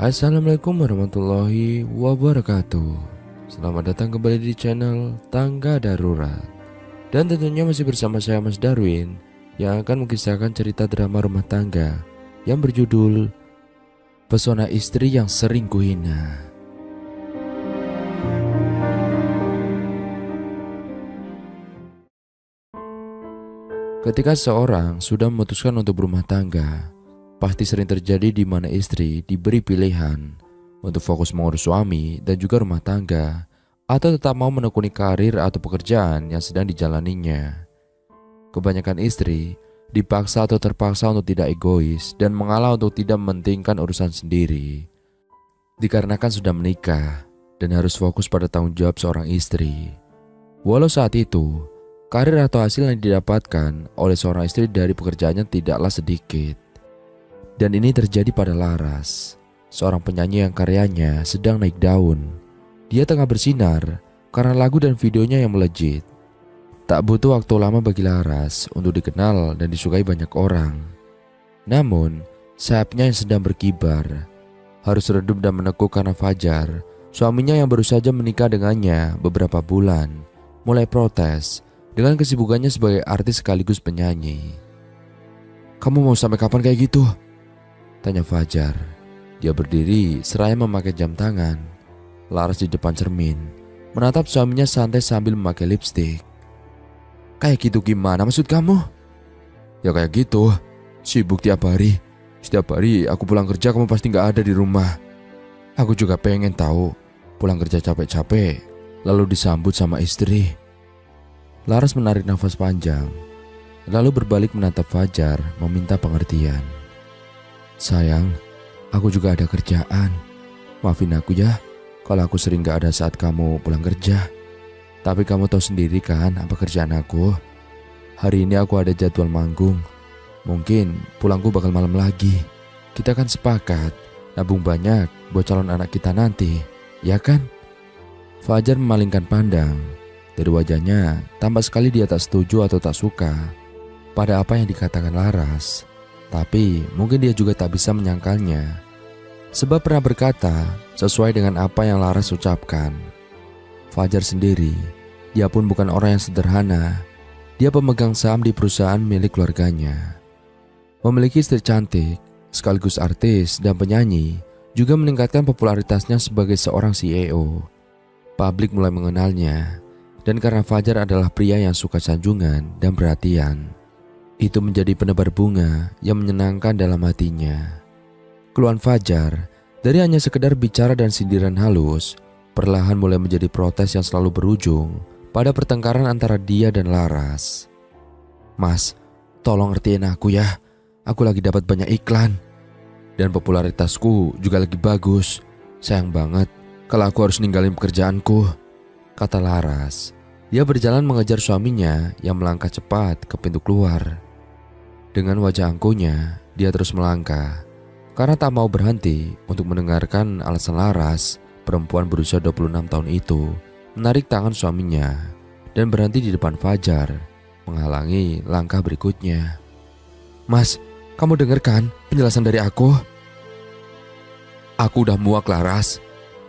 Assalamualaikum warahmatullahi wabarakatuh. Selamat datang kembali di channel Tangga Darurat. Dan tentunya masih bersama saya Mas Darwin, yang akan mengisahkan cerita drama rumah tangga yang berjudul Pesona Istri yang Sering Kuhina. Ketika seorang sudah memutuskan untuk berumah tangga, pasti sering terjadi di mana istri diberi pilihan untuk fokus mengurus suami dan juga rumah tangga, atau tetap mau menekuni karir atau pekerjaan yang sedang dijalaninya. Kebanyakan istri dipaksa atau terpaksa untuk tidak egois dan mengalah untuk tidak mementingkan urusan sendiri, dikarenakan sudah menikah dan harus fokus pada tanggung jawab seorang istri. Walau saat itu karir atau hasil yang didapatkan oleh seorang istri dari pekerjaannya tidaklah sedikit. Dan ini terjadi pada Laras, seorang penyanyi yang karyanya sedang naik daun. Dia tengah bersinar karena lagu dan videonya yang melejit. Tak butuh waktu lama bagi Laras untuk dikenal dan disukai banyak orang. Namun, sayapnya yang sedang berkibar harus redup dan menekuk karena Fajar, suaminya yang baru saja menikah dengannya beberapa bulan, mulai protes dengan kesibukannya sebagai artis sekaligus penyanyi. "Kamu mau sampai kapan kayak gitu?" tanya Fajar. Dia berdiri seraya memakai jam tangan. Laras di depan cermin menatap suaminya santai sambil memakai lipstik. "Kayak gitu gimana maksud kamu?" "Ya kayak gitu, sibuk tiap hari. Setiap hari aku pulang kerja kamu pasti gak ada di rumah. Aku juga pengen tahu, pulang kerja capek-capek lalu disambut sama istri." Laras menarik nafas panjang, lalu berbalik menatap Fajar meminta pengertian. "Sayang, aku juga ada kerjaan. Maafin aku ya kalau aku sering gak ada saat kamu pulang kerja. Tapi kamu tahu sendiri kan apa kerjaan aku. Hari ini aku ada jadwal manggung. Mungkin pulangku bakal malam lagi. Kita kan sepakat nabung banyak buat calon anak kita nanti, ya kan?" Fajar memalingkan pandang. Dari wajahnya tampak sekali dia tak setuju atau tak suka pada apa yang dikatakan Laras. Tapi mungkin dia juga tak bisa menyangkalnya, sebab pernah berkata sesuai dengan apa yang Laras ucapkan. Fajar sendiri, dia pun bukan orang yang sederhana. Dia pemegang saham di perusahaan milik keluarganya. Memiliki istri cantik, sekaligus artis dan penyanyi, juga meningkatkan popularitasnya sebagai seorang CEO. Publik mulai mengenalnya. Dan karena Fajar adalah pria yang suka sanjungan dan perhatian, itu menjadi penebar bunga yang menyenangkan dalam hatinya. Keluhan Fajar dari hanya sekedar bicara dan sindiran halus, perlahan mulai menjadi protes yang selalu berujung pada pertengkaran antara dia dan Laras. "Mas, tolong ngertiin aku ya. Aku lagi dapat banyak iklan. Dan popularitasku juga lagi bagus. Sayang banget kalau aku harus ninggalin pekerjaanku," kata Laras. Dia berjalan mengejar suaminya yang melangkah cepat ke pintu keluar. Dengan wajah angkuhnya, dia terus melangkah karena tak mau berhenti untuk mendengarkan alasan Laras, perempuan berusia 26 tahun itu, menarik tangan suaminya dan berhenti di depan Fajar, menghalangi langkah berikutnya. "Mas, kamu dengar kan penjelasan dari aku? Aku udah muak, Laras.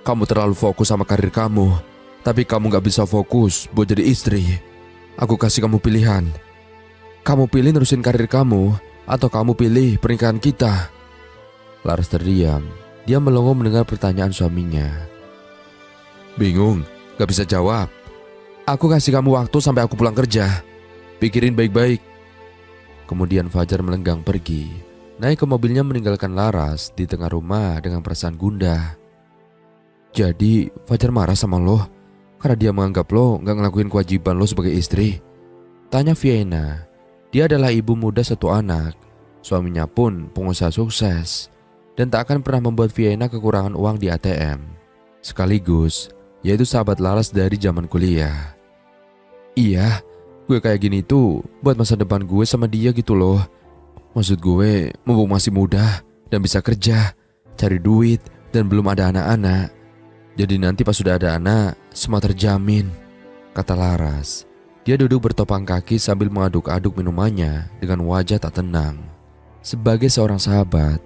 Kamu terlalu fokus sama karir kamu, tapi kamu gak bisa fokus buat jadi istri. Aku kasih kamu pilihan. Kamu pilih nerusin karir kamu, atau kamu pilih pernikahan kita." Laras terdiam. Dia melongo mendengar pertanyaan suaminya. "Bingung, gak bisa jawab. Aku kasih kamu waktu sampai aku pulang kerja. Pikirin baik-baik." Kemudian Fajar melenggang pergi, naik ke mobilnya meninggalkan Laras di tengah rumah dengan perasaan gundah. "Jadi Fajar marah sama lo karena dia menganggap lo gak ngelakuin kewajiban lo sebagai istri?" tanya Vienna. Dia adalah ibu muda satu anak. Suaminya pun pengusaha sukses dan tak akan pernah membuat Vienna kekurangan uang di ATM. Sekaligus, yaitu sahabat Laras dari zaman kuliah. "Iya, gue kayak gini tuh buat masa depan gue sama dia gitu loh. Maksud gue, mumpung masih muda dan bisa kerja, cari duit dan belum ada anak-anak. Jadi nanti pas sudah ada anak, semua terjamin," kata Laras. Dia duduk bertopang kaki sambil mengaduk-aduk minumannya dengan wajah tak tenang. Sebagai seorang sahabat,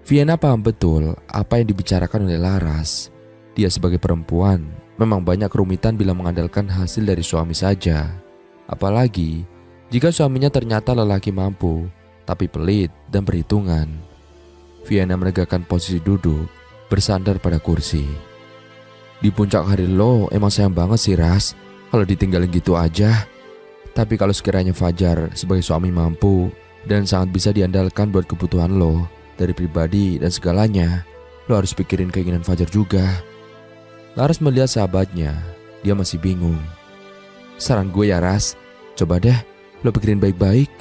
Vienna paham betul apa yang dibicarakan oleh Laras. Dia sebagai perempuan memang banyak kerumitan bila mengandalkan hasil dari suami saja. Apalagi jika suaminya ternyata lelaki mampu, tapi pelit dan perhitungan. Vienna menegakkan posisi duduk, bersandar pada kursi. Di puncak karir lo emang sayang banget sih Ras, kalau ditinggalin gitu aja. Tapi kalau sekiranya Fajar sebagai suami mampu dan sangat bisa diandalkan buat kebutuhan lo, dari pribadi dan segalanya, lo harus pikirin keinginan Fajar juga. Laras melihat sahabatnya, dia masih bingung. Saran gue ya Ras, coba deh lo pikirin baik-baik.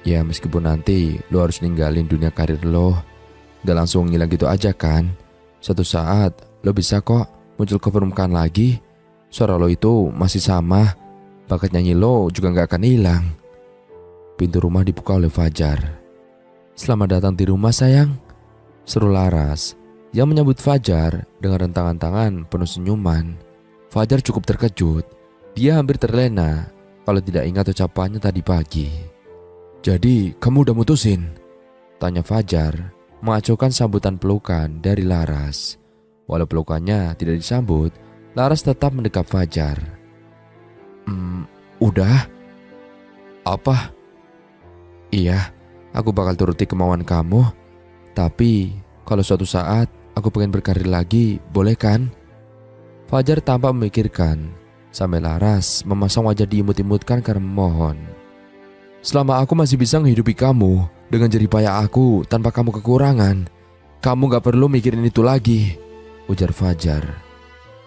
Ya meskipun nanti lo harus ninggalin dunia karir lo, gak langsung ngilang gitu aja kan. Suatu saat lo bisa kok muncul ke permukaan lagi. Suara lo itu masih sama, bakat nyanyi lo juga gak akan hilang. Pintu rumah dibuka oleh Fajar. Selamat datang di rumah sayang, seru Laras yang menyambut Fajar dengan rentangan tangan penuh senyuman. Fajar cukup terkejut, dia hampir terlena kalau tidak ingat ucapannya tadi pagi. Jadi kamu udah mutusin? Tanya Fajar mengacuhkan sambutan pelukan dari Laras. Walau pelukannya tidak disambut, Laras tetap mendekap Fajar. Udah? Apa? Iya, aku bakal turuti kemauan kamu. Tapi kalau suatu saat aku pengen berkarir lagi, boleh kan? Fajar tampak memikirkan sampai Laras memasang wajah diimut-imutkan karena memohon. Selama aku masih bisa menghidupi kamu dengan jerih payah aku tanpa kamu kekurangan, kamu gak perlu mikirin itu lagi, ujar Fajar.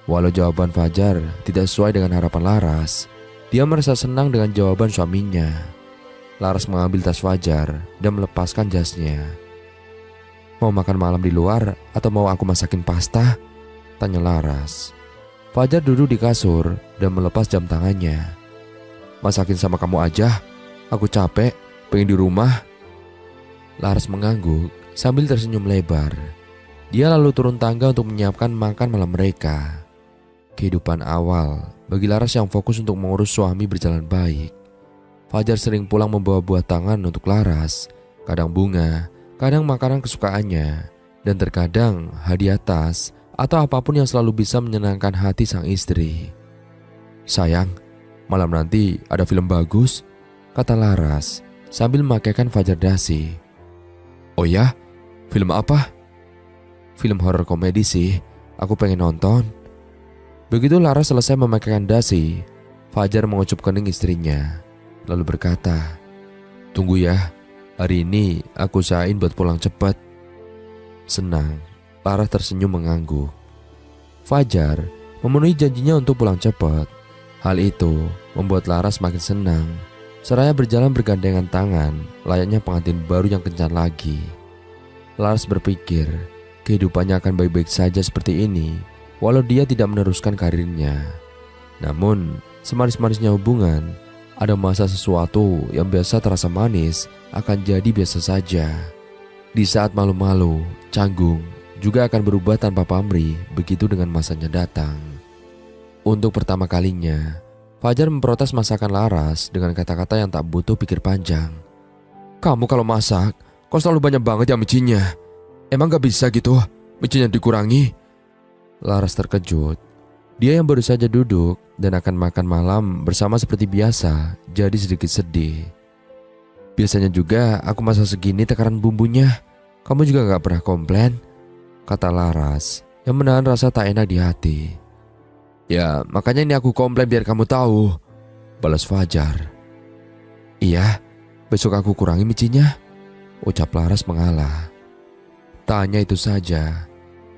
Walau jawaban Fajar tidak sesuai dengan harapan Laras, dia merasa senang dengan jawaban suaminya. Laras mengambil tas Fajar dan melepaskan jasnya. Mau makan malam di luar atau mau aku masakin pasta? Tanya Laras. Fajar duduk di kasur dan melepas jam tangannya. Masakin sama kamu aja, aku capek, pengen di rumah. Laras mengangguk sambil tersenyum lebar. Dia lalu turun tangga untuk menyiapkan makan malam mereka. Kehidupan awal bagi Laras yang fokus untuk mengurus suami berjalan baik. Fajar sering pulang membawa buah tangan untuk Laras, kadang bunga, kadang makanan kesukaannya, dan terkadang hadiah tas atau apapun yang selalu bisa menyenangkan hati sang istri. Sayang, malam nanti ada film bagus, kata Laras sambil memakaikan Fajar dasi. Oh ya? Film apa? Film horor komedi sih, aku pengen nonton. Begitu Laras selesai memakaikan dasi, Fajar mengucup kening istrinya. Lalu berkata, tunggu ya, hari ini aku usahain buat pulang cepat. Senang, Laras tersenyum mengangguk. Fajar memenuhi janjinya untuk pulang cepat. Hal itu membuat Laras makin senang. Seraya berjalan bergandengan tangan, layaknya pengantin baru yang kencan lagi. Laras berpikir, kehidupannya akan baik-baik saja seperti ini, walau dia tidak meneruskan karirnya. Namun, semanis-manisnya hubungan, ada masa sesuatu yang biasa terasa manis akan jadi biasa saja. Di saat malu-malu, canggung juga akan berubah tanpa pamrih, begitu dengan masanya datang. Untuk pertama kalinya, Fajar memprotes masakan Laras dengan kata-kata yang tak butuh pikir panjang. Kamu kalau masak, kok selalu banyak banget ya micinnya? Emang gak bisa gitu, micinnya dikurangi? Laras terkejut. Dia yang baru saja duduk dan akan makan malam bersama seperti biasa, jadi sedikit sedih. Biasanya juga aku masak segini takaran bumbunya. Kamu juga gak pernah komplain, kata Laras yang menahan rasa tak enak di hati. Ya makanya ini aku komplain biar kamu tahu, balas Fajar. Iya, besok aku kurangi micinnya, ucap Laras mengalah. Tak hanya itu saja,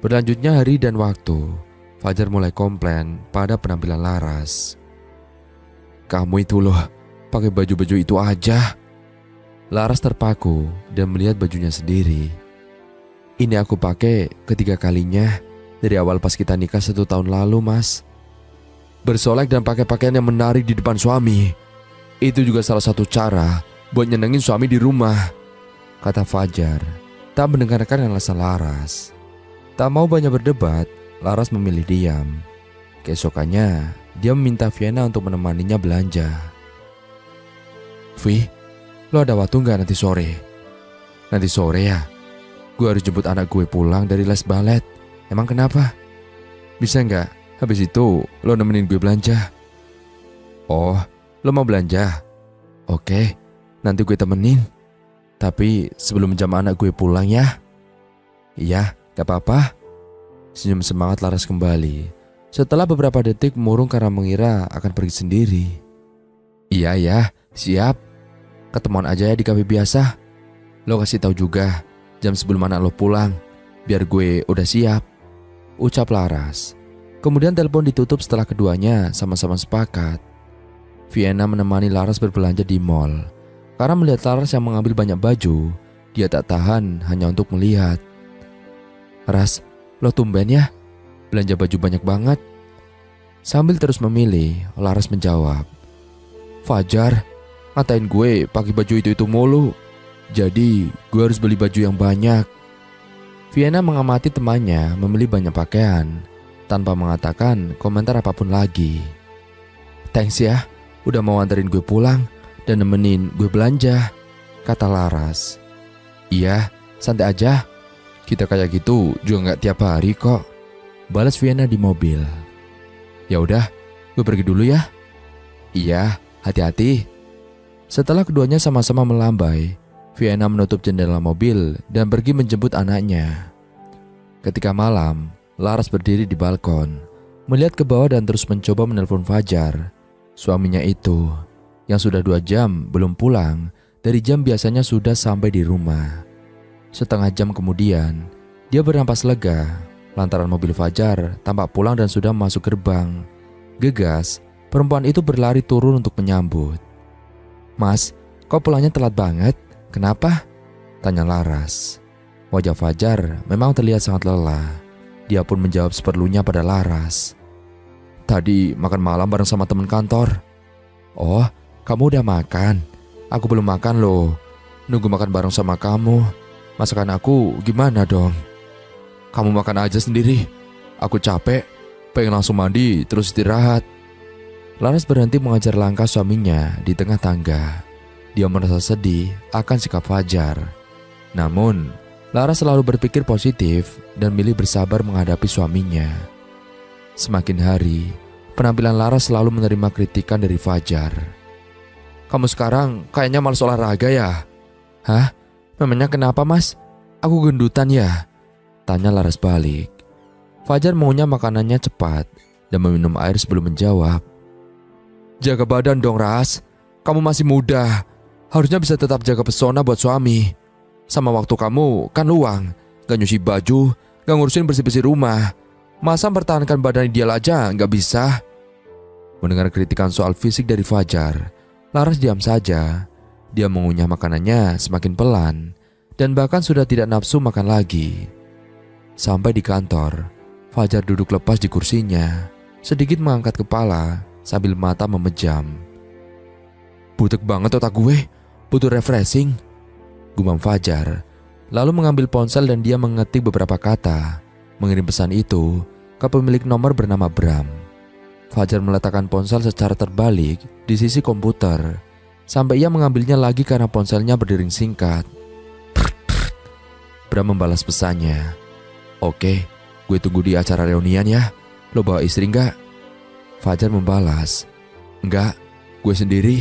berlanjutnya hari dan waktu, Fajar mulai komplain pada penampilan Laras. Kamu itu loh, pakai baju-baju itu aja. Laras terpaku dan melihat bajunya sendiri. Ini aku pakai ketiga kalinya dari awal pas kita nikah 1 tahun lalu, Mas. Bersolek dan pakai pakaian yang menarik di depan suami, itu juga salah satu cara buat nyenengin suami di rumah, kata Fajar, tak mendengarkan alasan Laras. Tak mau banyak berdebat, Laras memilih diam. Keesokannya, dia meminta Vienna untuk menemaninya belanja. Vi, lo ada waktu gak nanti sore? Nanti sore ya? Gue harus jemput anak gue pulang dari les balet. Emang kenapa? Bisa nggak? Habis itu lo nemenin gue belanja. Oh, lo mau belanja? Oke, nanti gue temenin. Tapi sebelum jam anak gue pulang ya. Iya, gak apa-apa. Senyum semangat Laras kembali. Setelah beberapa detik murung karena mengira akan pergi sendiri. Iya ya, siap. Ketemuan aja ya di kafe biasa. Lo kasih tahu juga jam sebelum anak lo pulang, biar gue udah siap, ucap Laras. Kemudian telepon ditutup setelah keduanya sama-sama sepakat. Vienna menemani Laras berbelanja di mall. Karena melihat Laras yang mengambil banyak baju, dia tak tahan hanya untuk melihat. Ras, lo tumben ya, belanja baju banyak banget. Sambil terus memilih, Laras menjawab. Fajar, ngatain gue pakai baju itu mulu. Jadi gue harus beli baju yang banyak. Vienna mengamati temannya memilih banyak pakaian tanpa mengatakan komentar apapun lagi. Thanks ya, udah mau anterin gue pulang dan nemenin gue belanja, kata Laras. Iya, santai aja. Kita kayak gitu juga gak tiap hari kok, balas Vienna di mobil. Ya udah, gue pergi dulu ya. Iya, hati-hati. Setelah keduanya sama-sama melambai, Vienna menutup jendela mobil dan pergi menjemput anaknya. Ketika malam, Laras berdiri di balkon, melihat ke bawah dan terus mencoba menelpon Fajar, suaminya itu, yang sudah 2 jam belum pulang dari jam biasanya sudah sampai di rumah. Setengah jam kemudian, dia bernafas lega lantaran mobil Fajar tampak pulang dan sudah masuk gerbang. Gegas, perempuan itu berlari turun untuk menyambut. Mas, kok pulangnya telat banget? Kenapa? Tanya Laras. Wajah Fajar memang terlihat sangat lelah. Dia pun menjawab seperlunya pada Laras. Tadi makan malam bareng sama teman kantor. Oh, kamu udah makan? Aku belum makan loh. Nunggu makan bareng sama kamu. Masakan aku gimana dong? Kamu makan aja sendiri. Aku capek, pengen langsung mandi terus istirahat. Laras berhenti mengajar langkah suaminya di tengah tangga. Dia merasa sedih akan sikap Fajar. Namun, Laras selalu berpikir positif dan milih bersabar menghadapi suaminya. Semakin hari, penampilan Laras selalu menerima kritikan dari Fajar. Kamu sekarang kayaknya malas olahraga ya? Hah? Memangnya kenapa mas? Aku gendutan ya? Tanya Laras balik. Fajar mengunyah makanannya cepat dan meminum air sebelum menjawab. Jaga badan dong Ras. Kamu masih muda. Harusnya bisa tetap jaga pesona buat suami. Sama waktu kamu kan luang, gak nyuci baju, gak ngurusin bersih-bersih rumah. Masa mempertahankan badan ideal aja gak bisa? Mendengar kritikan soal fisik dari Fajar, Laras diam saja. Dia mengunyah makanannya semakin pelan dan bahkan sudah tidak nafsu makan lagi. Sampai di kantor, Fajar duduk lepas di kursinya, sedikit mengangkat kepala sambil mata memejam. Butek banget otak gue, butuh refreshing, gumam Fajar, lalu mengambil ponsel dan dia mengetik beberapa kata, mengirim pesan itu ke pemilik nomor bernama Bram. Fajar meletakkan ponsel secara terbalik di sisi komputer, sampai ia mengambilnya lagi karena ponselnya berdering singkat. Bram membalas pesannya. Oke, gue tunggu di acara reunian ya, lo bawa istri nggak? Fajar membalas, enggak, gue sendiri.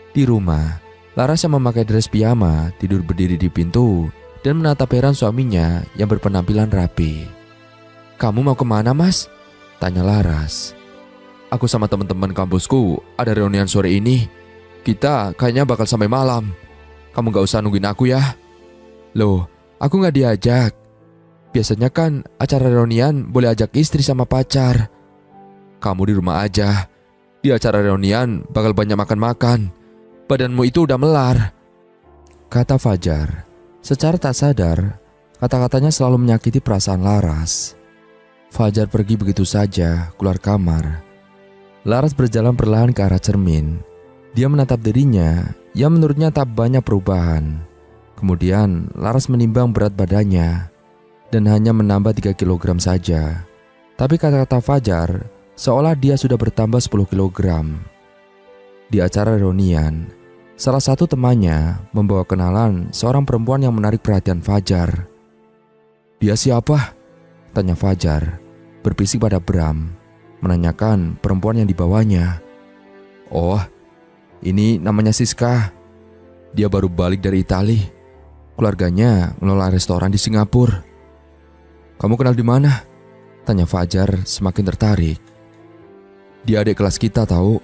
Di rumah, Laras yang memakai dress piyama tidur berdiri di pintu dan menatap heran suaminya yang berpenampilan rapi. Kamu mau kemana mas? Tanya Laras. Aku sama teman-teman kampusku ada reunian sore ini. Kita kayaknya bakal sampai malam. Kamu gak usah nungguin aku ya. Loh, aku gak diajak. Biasanya kan acara reunian boleh ajak istri sama pacar. Kamu di rumah aja. Di acara reunian bakal banyak makan-makan. Badanmu itu udah melar, kata Fajar. Secara tak sadar, kata-katanya selalu menyakiti perasaan Laras. Fajar pergi begitu saja keluar kamar. Laras berjalan perlahan ke arah cermin. Dia menatap dirinya yang menurutnya tak banyak perubahan. Kemudian Laras menimbang berat badannya dan hanya menambah 3 kg saja. Tapi kata-kata Fajar seolah dia sudah bertambah 10 kg. Di acara reunian, salah satu temannya membawa kenalan seorang perempuan yang menarik perhatian Fajar. Dia siapa? Tanya Fajar, berbisik pada Bram, menanyakan perempuan yang dibawanya. Oh, ini namanya Siska. Dia baru balik dari Itali. Keluarganya ngelola restoran di Singapura. Kamu kenal di mana? Tanya Fajar semakin tertarik. Dia adik kelas kita tahu.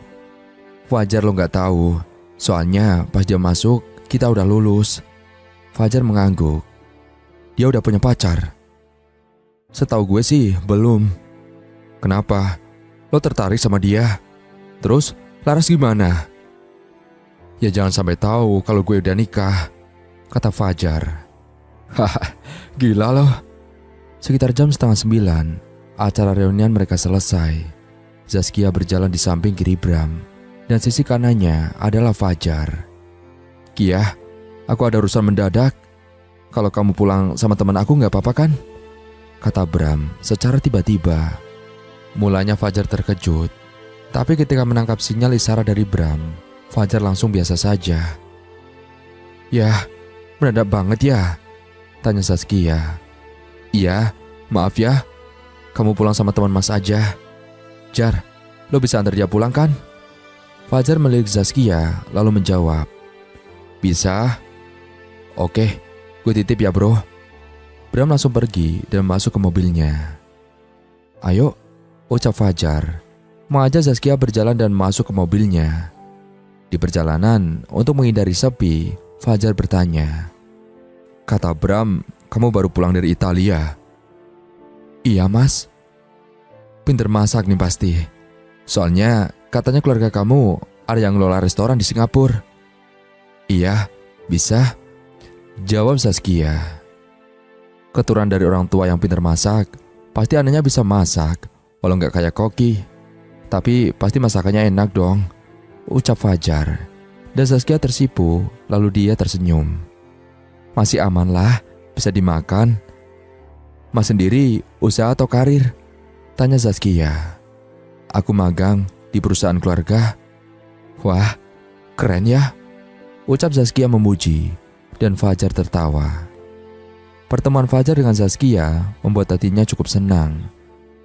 Fajar lo nggak tahu. Soalnya pas dia masuk kita udah lulus. Fajar mengangguk. Dia udah punya pacar? Setahu gue sih belum. Kenapa? Lo tertarik sama dia? Terus Laras gimana? Ya jangan sampai tahu kalau gue udah nikah, kata Fajar. Haha, gila loh. Sekitar jam 8:30, acara reunian mereka selesai. Zaskia berjalan di samping kiri Bram, dan sisi kanannya adalah Fajar. Kia, aku ada urusan mendadak. Kalau kamu pulang sama teman aku gak apa-apa kan? Kata Bram secara tiba-tiba. Mulanya Fajar terkejut, tapi ketika menangkap sinyal isyarat dari Bram, Fajar langsung biasa saja. Ya, mendadak banget ya? Tanya Zaskia. Iya, maaf ya. Kamu pulang sama teman Mas aja. Jar, lo bisa antar dia pulang kan? Fajar melirik Zaskia lalu menjawab. Bisa. Oke, gue titip ya bro. Bram langsung pergi dan masuk ke mobilnya. Ayo, ucap Fajar, mengajak Zaskia berjalan dan masuk ke mobilnya. Di perjalanan, untuk menghindari sepi, Fajar bertanya. Kata Bram, kamu baru pulang dari Italia? Iya mas. Pinter masak nih pasti. Soalnya katanya keluarga kamu ada yang ngelola restoran di Singapura. Iya, bisa. Jawab Zaskia. Keturunan dari orang tua yang pinter masak, pasti anaknya bisa masak, walau nggak kayak Koki. Tapi pasti masakannya enak dong, ucap Fajar. Dan Zaskia tersipu, lalu dia tersenyum. Masih aman lah, bisa dimakan. Mas sendiri usaha atau karir? Tanya Zaskia. Aku magang di perusahaan keluarga. Wah, keren ya, ucap Zaskia memuji, dan Fajar tertawa. Pertemuan Fajar dengan Zaskia membuat hatinya cukup senang.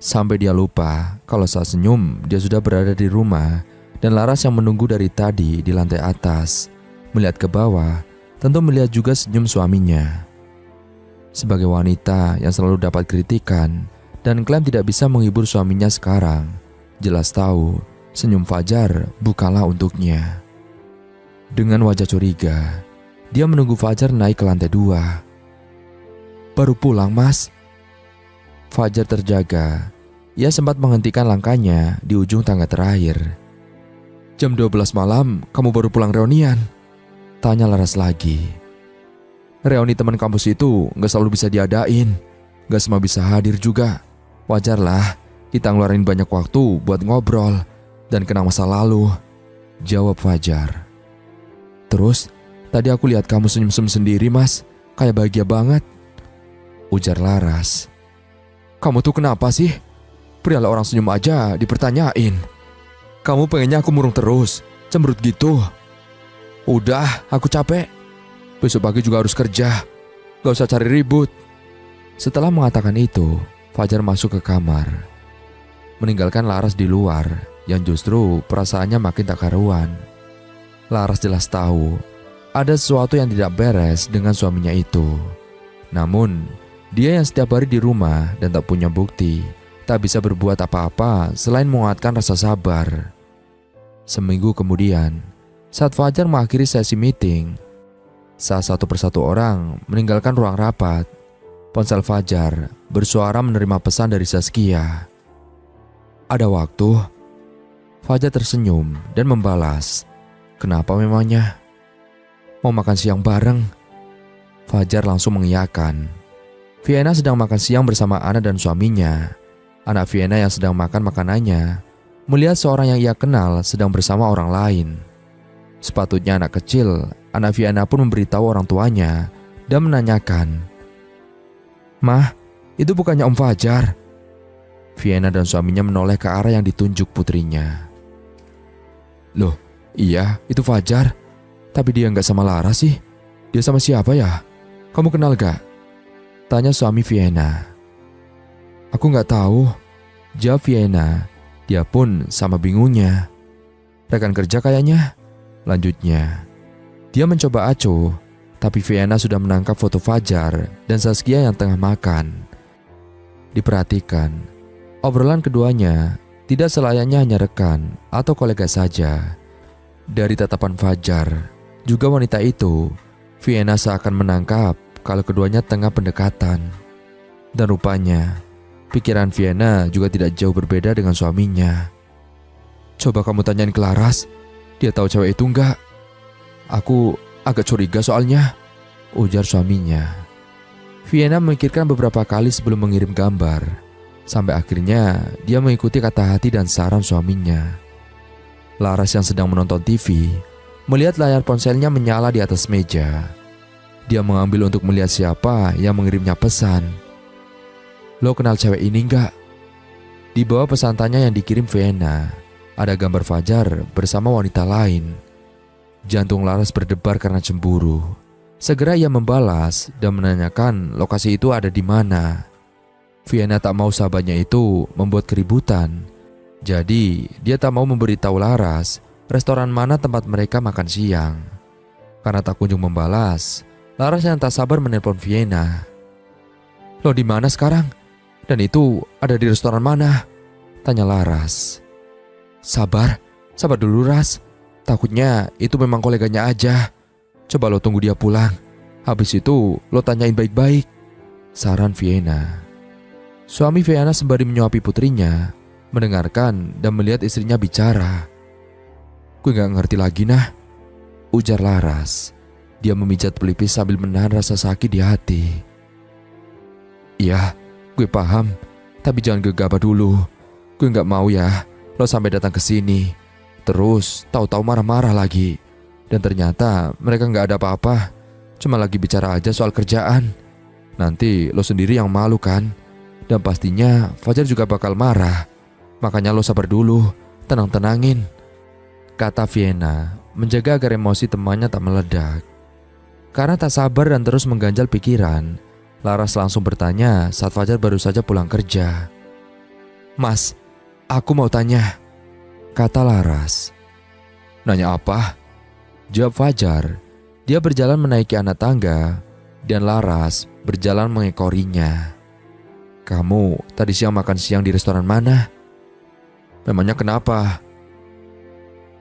Sampai dia lupa kalau saat senyum dia sudah berada di rumah dan Laras yang menunggu dari tadi di lantai atas. Melihat ke bawah, tentu melihat juga senyum suaminya. Sebagai wanita yang selalu dapat kritikan dan klaim tidak bisa menghibur suaminya sekarang, jelas tahu senyum Fajar bukanlah untuknya. Dengan wajah curiga, dia menunggu Fajar naik ke lantai 2. Baru pulang mas? Fajar terjaga. Ia sempat menghentikan langkahnya di ujung tangga terakhir. Jam 12 malam kamu baru pulang reunian? Tanya Laras lagi. Reuni teman kampus itu gak selalu bisa diadain. Gak semua bisa hadir juga. Wajarlah kita ngeluarin banyak waktu buat ngobrol dan kenang masa lalu, jawab Fajar. Terus tadi aku lihat kamu senyum-senyum sendiri mas, kayak bahagia banget, ujar Laras. Kamu tuh kenapa sih? Perihal orang senyum aja dipertanyain. Kamu pengennya aku murung terus, cemberut gitu. Udah, aku capek. Besok pagi juga harus kerja. Gak usah cari ribut. Setelah mengatakan itu, Fajar masuk ke kamar, meninggalkan Laras di luar yang justru perasaannya makin tak karuan. Laras jelas tahu ada sesuatu yang tidak beres dengan suaminya itu. Namun, dia yang setiap hari di rumah dan tak punya bukti, tak bisa berbuat apa-apa selain menguatkan rasa sabar. Seminggu kemudian, saat Fajar mengakhiri sesi meeting, saat satu persatu orang meninggalkan ruang rapat, ponsel Fajar bersuara menerima pesan dari Zaskia. Ada waktu? Fajar tersenyum dan membalas. Kenapa memangnya? Mau makan siang bareng? Fajar langsung mengiyakan. Vienna sedang makan siang bersama Ana dan suaminya. Anak Vienna yang sedang makan makanannya melihat seorang yang ia kenal sedang bersama orang lain. Sepatutnya anak kecil, anak Vienna pun memberitahu orang tuanya dan menanyakan, Mah, itu bukannya Om Fajar? Vienna dan suaminya menoleh ke arah yang ditunjuk putrinya. Loh, iya itu Fajar. Tapi dia nggak sama Lara sih. Dia sama siapa ya? Kamu kenal gak? Tanya suami Vienna. Aku nggak tahu, jawab Vienna. Dia pun sama bingungnya. Rekan kerja kayaknya, lanjutnya. Dia mencoba acuh, tapi Vienna sudah menangkap foto Fajar dan Saskia yang tengah makan. Diperhatikan, obrolan keduanya tidak selayaknya hanya rekan atau kolega saja. Dari tatapan Fajar, juga wanita itu, Vienna seakan menangkap kalau keduanya tengah pendekatan. Dan rupanya, pikiran Vienna juga tidak jauh berbeda dengan suaminya. Coba kamu tanyain ke Laras, dia tahu cewek itu enggak? Aku agak curiga soalnya, ujar suaminya. Vienna memikirkan beberapa kali sebelum mengirim gambar. Sampai akhirnya dia mengikuti kata hati dan saran suaminya. Laras yang sedang menonton TV, melihat layar ponselnya menyala di atas meja. Dia mengambil untuk melihat siapa yang mengirimnya pesan. Lo kenal cewek ini enggak? Di bawah pesan tanya yang dikirim Vienna, ada gambar Fajar bersama wanita lain. Jantung Laras berdebar karena cemburu. Segera ia membalas dan menanyakan lokasi itu ada di mana. Vienna tak mau sahabatnya itu membuat keributan. Jadi dia tak mau memberitahu Laras restoran mana tempat mereka makan siang. Karena tak kunjung membalas, Laras yang tak sabar menelpon Vienna. Lo di mana sekarang? Dan itu ada di restoran mana? Tanya Laras. Sabar dulu Ras. Takutnya itu memang koleganya aja. Coba lo tunggu dia pulang. Habis itu lo tanyain baik-baik, saran Vienna. Suami Vienna sembari menyuapi putrinya, mendengarkan dan melihat istrinya bicara. Gue gak ngerti lagi nah, ujar Laras. Dia memijat pelipis sambil menahan rasa sakit di hati. Iya, gue paham, tapi jangan gegabah dulu. Gue gak mau ya lo sampai datang ke sini, terus tahu-tahu marah-marah lagi. Dan ternyata mereka gak ada apa-apa, cuma lagi bicara aja soal kerjaan. Nanti lo sendiri yang malu kan? Dan pastinya Fajar juga bakal marah. Makanya lo sabar dulu, tenang-tenangin, kata Vienna, menjaga agar emosi temannya tak meledak. Karena tak sabar dan terus mengganjal pikiran, Laras langsung bertanya saat Fajar baru saja pulang kerja. Mas, aku mau tanya, kata Laras. Nanya apa? Jawab Fajar. Dia berjalan menaiki anak tangga dan Laras berjalan mengekorinya. Kamu tadi siang makan siang di restoran mana? Memangnya kenapa?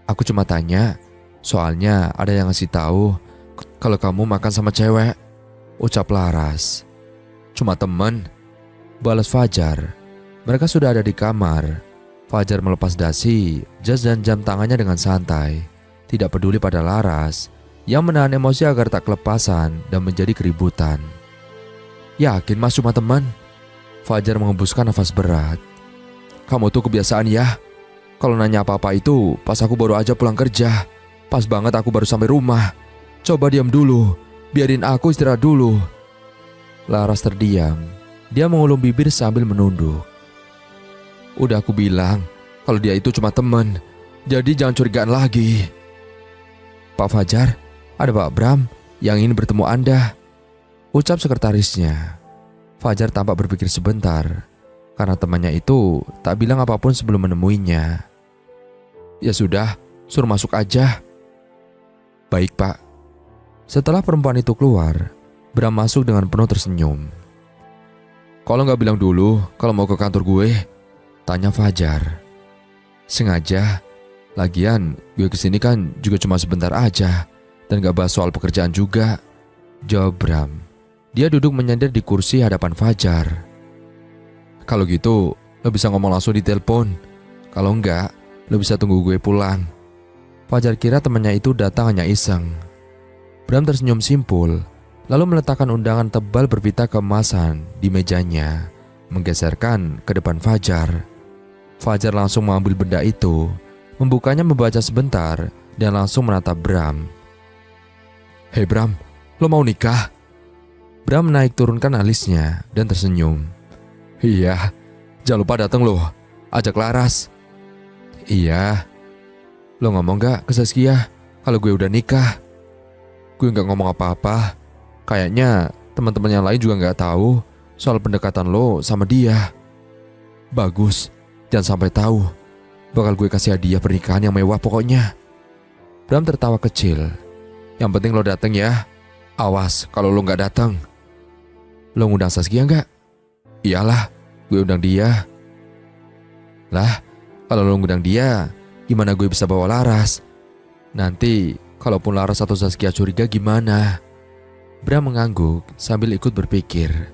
Aku cuma tanya, soalnya ada yang ngasih tahu kalau kamu makan sama cewek, ucap Laras. Cuma temen, balas Fajar. Mereka sudah ada di kamar. Fajar melepas dasi, jas dan jam tangannya dengan santai, tidak peduli pada Laras yang menahan emosi agar tak kelepasan dan menjadi keributan. Yakin mas cuma teman? Fajar mengembuskan nafas berat. Kamu tuh kebiasaan ya. Kalau nanya apa-apa itu pas aku baru aja pulang kerja. Pas banget aku baru sampai rumah. Coba diam dulu, biarin aku istirahat dulu. Laras terdiam. Dia mengulum bibir sambil menunduk. Udah aku bilang kalau dia itu cuma teman, jadi jangan curigaan lagi. Pak Fajar, ada Pak Bram yang ingin bertemu Anda, ucap sekretarisnya. Fajar tampak berpikir sebentar, karena temannya itu tak bilang apapun sebelum menemuinya. Ya sudah, suruh masuk aja. Baik Pak. Setelah perempuan itu keluar, Bram masuk dengan penuh tersenyum. Kalau nggak bilang dulu kalau mau ke kantor gue, tanya Fajar. Sengaja, lagian gue kesini kan juga cuma sebentar aja dan gak bahas soal pekerjaan juga, jawab Bram. Dia duduk menyender di kursi hadapan Fajar. Kalau gitu, lo bisa ngomong langsung di telepon. Kalau enggak, lo bisa tunggu gue pulang. Fajar kira temannya itu datang hanya iseng. Bram tersenyum simpul, lalu meletakkan undangan tebal berpita keemasan di mejanya, menggeserkan ke depan Fajar. Fajar langsung mengambil benda itu, membukanya membaca sebentar, dan langsung menatap Bram. Hei Bram, lo mau nikah? Bram naik turunkan alisnya dan tersenyum. Iya, jangan lupa datang lo, ajak Laras. Iya. Lo ngomong gak ke Saskia kalau gue udah nikah? Gue gak ngomong apa-apa. Kayaknya Teman-teman yang lain juga nggak tahu soal pendekatan lo sama dia. Bagus, jangan sampai tahu. Bakal gue kasih hadiah pernikahan yang mewah pokoknya. Bram tertawa kecil. Yang penting lo dateng ya. Awas kalau lo nggak datang. Lo ngundang Saskia nggak? Iyalah, gue undang dia. Lah, kalau lo ngundang dia, gimana gue bisa bawa Laras? Nanti, kalaupun Laras atau Saskia curiga gimana? Bram mengangguk sambil ikut berpikir.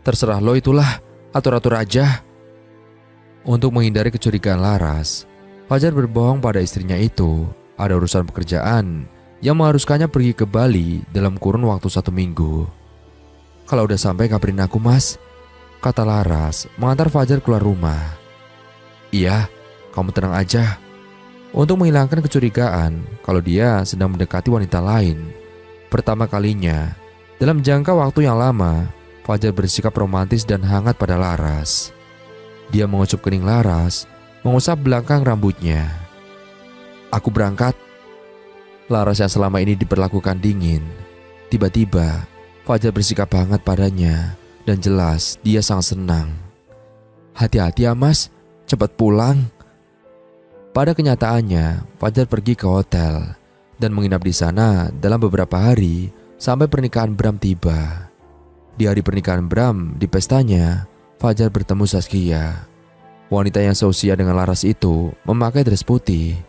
Terserah lo itulah, atur-atur aja. Untuk menghindari kecurigaan Laras, Fajar berbohong pada istrinya itu. Ada urusan pekerjaan yang mengharuskannya pergi ke Bali dalam kurun waktu 1 minggu. Kalau udah sampai kabarin aku mas, kata Laras mengantar Fajar keluar rumah. Iya, kamu tenang aja. Untuk menghilangkan kecurigaan kalau dia sedang mendekati wanita lain. Pertama kalinya, dalam jangka waktu yang lama, Fajar bersikap romantis dan hangat pada Laras. Dia mengucup kening Laras, mengusap belakang rambutnya. Aku berangkat. Laras yang selama ini diperlakukan dingin, tiba-tiba Fajar bersikap hangat padanya dan jelas dia sangat senang. Hati-hati ya mas, cepat pulang. Pada kenyataannya, Fajar pergi ke hotel dan menginap di sana dalam beberapa hari sampai pernikahan Bram tiba. Di hari pernikahan Bram, di pestanya, Fajar bertemu Saskia. Wanita yang seusia dengan Laras itu memakai dress putih.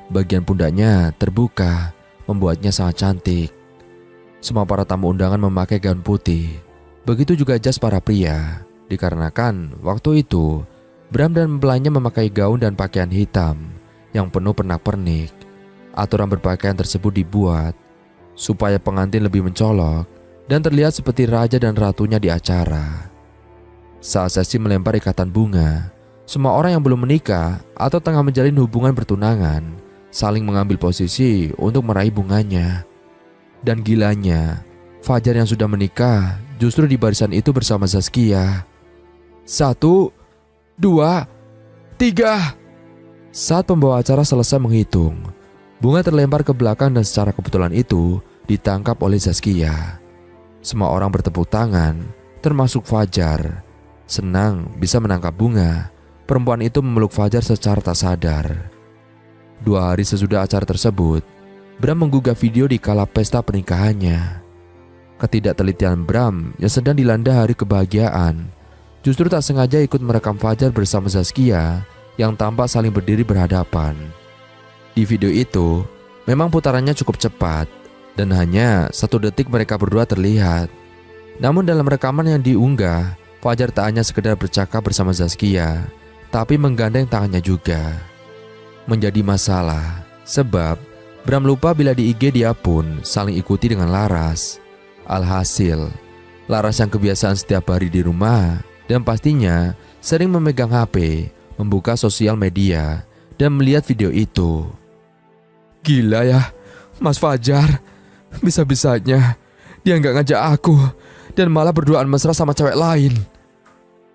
Bagian pundaknya terbuka, membuatnya sangat cantik. Semua para tamu undangan memakai gaun putih. Begitu juga jas para pria, dikarenakan waktu itu Bram dan mempelainya memakai gaun dan pakaian hitam yang penuh pernak-pernik. Aturan berpakaian tersebut dibuat supaya pengantin lebih mencolok dan terlihat seperti raja dan ratunya di acara. Saat sesi melempar ikatan bunga, semua orang yang belum menikah atau tengah menjalin hubungan bertunangan saling mengambil posisi untuk meraih bunganya. Dan gilanya, Fajar yang sudah menikah justru di barisan itu bersama Saskia. 1, 2, 3. Saat pembawa acara selesai menghitung, bunga terlempar ke belakang dan secara kebetulan itu ditangkap oleh Saskia. Semua orang bertepuk tangan, termasuk Fajar. Senang bisa menangkap bunga, perempuan itu memeluk Fajar secara tak sadar. 2 hari sesudah acara tersebut, Bram menggugah video di kala pesta pernikahannya. Ketidaktelitian Bram yang sedang dilanda hari kebahagiaan justru tak sengaja ikut merekam Fajar bersama Saskia yang tampak saling berdiri berhadapan. Di video itu, memang putarannya cukup cepat dan hanya 1 detik mereka berdua terlihat. Namun dalam rekaman yang diunggah, Fajar tak hanya sekedar bercakap bersama Saskia, tapi menggandeng tangannya juga. Menjadi masalah, sebab Bram lupa bila di IG dia pun saling ikuti dengan Laras. Alhasil, Laras yang kebiasaan setiap hari di rumah dan pastinya sering memegang HP, membuka sosial media dan melihat video itu. Gila ya, Mas Fajar. Bisa-bisanya dia nggak ngajak aku dan malah berduaan mesra sama cewek lain.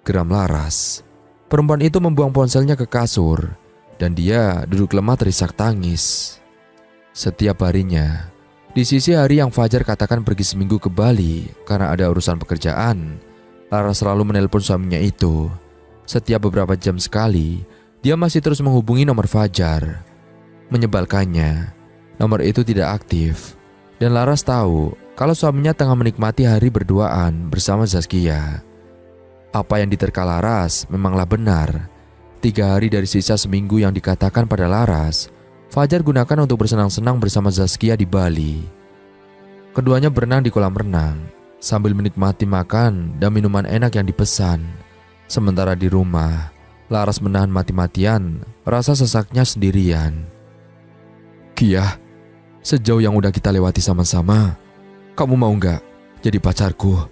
Geram Laras. Perempuan itu membuang ponselnya ke kasur dan dia duduk lemah terisak tangis. Setiap harinya, di sisi hari yang Fajar katakan pergi seminggu ke Bali karena ada urusan pekerjaan, Laras selalu menelpon suaminya itu. Setiap beberapa jam sekali, dia masih terus menghubungi nomor Fajar. Menyebalkannya, nomor itu tidak aktif dan Laras tahu kalau suaminya tengah menikmati hari berduaan bersama Saskia. Apa yang diterka Laras memanglah benar. 3 hari dari sisa seminggu yang dikatakan pada Laras, Fajar gunakan untuk bersenang-senang bersama Saskia di Bali. Keduanya berenang di kolam renang sambil menikmati makan dan minuman enak yang dipesan. Sementara di rumah, Laras menahan mati-matian rasa sesaknya sendirian. Kia, sejauh yang udah kita lewati sama-sama, kamu mau nggak jadi pacarku?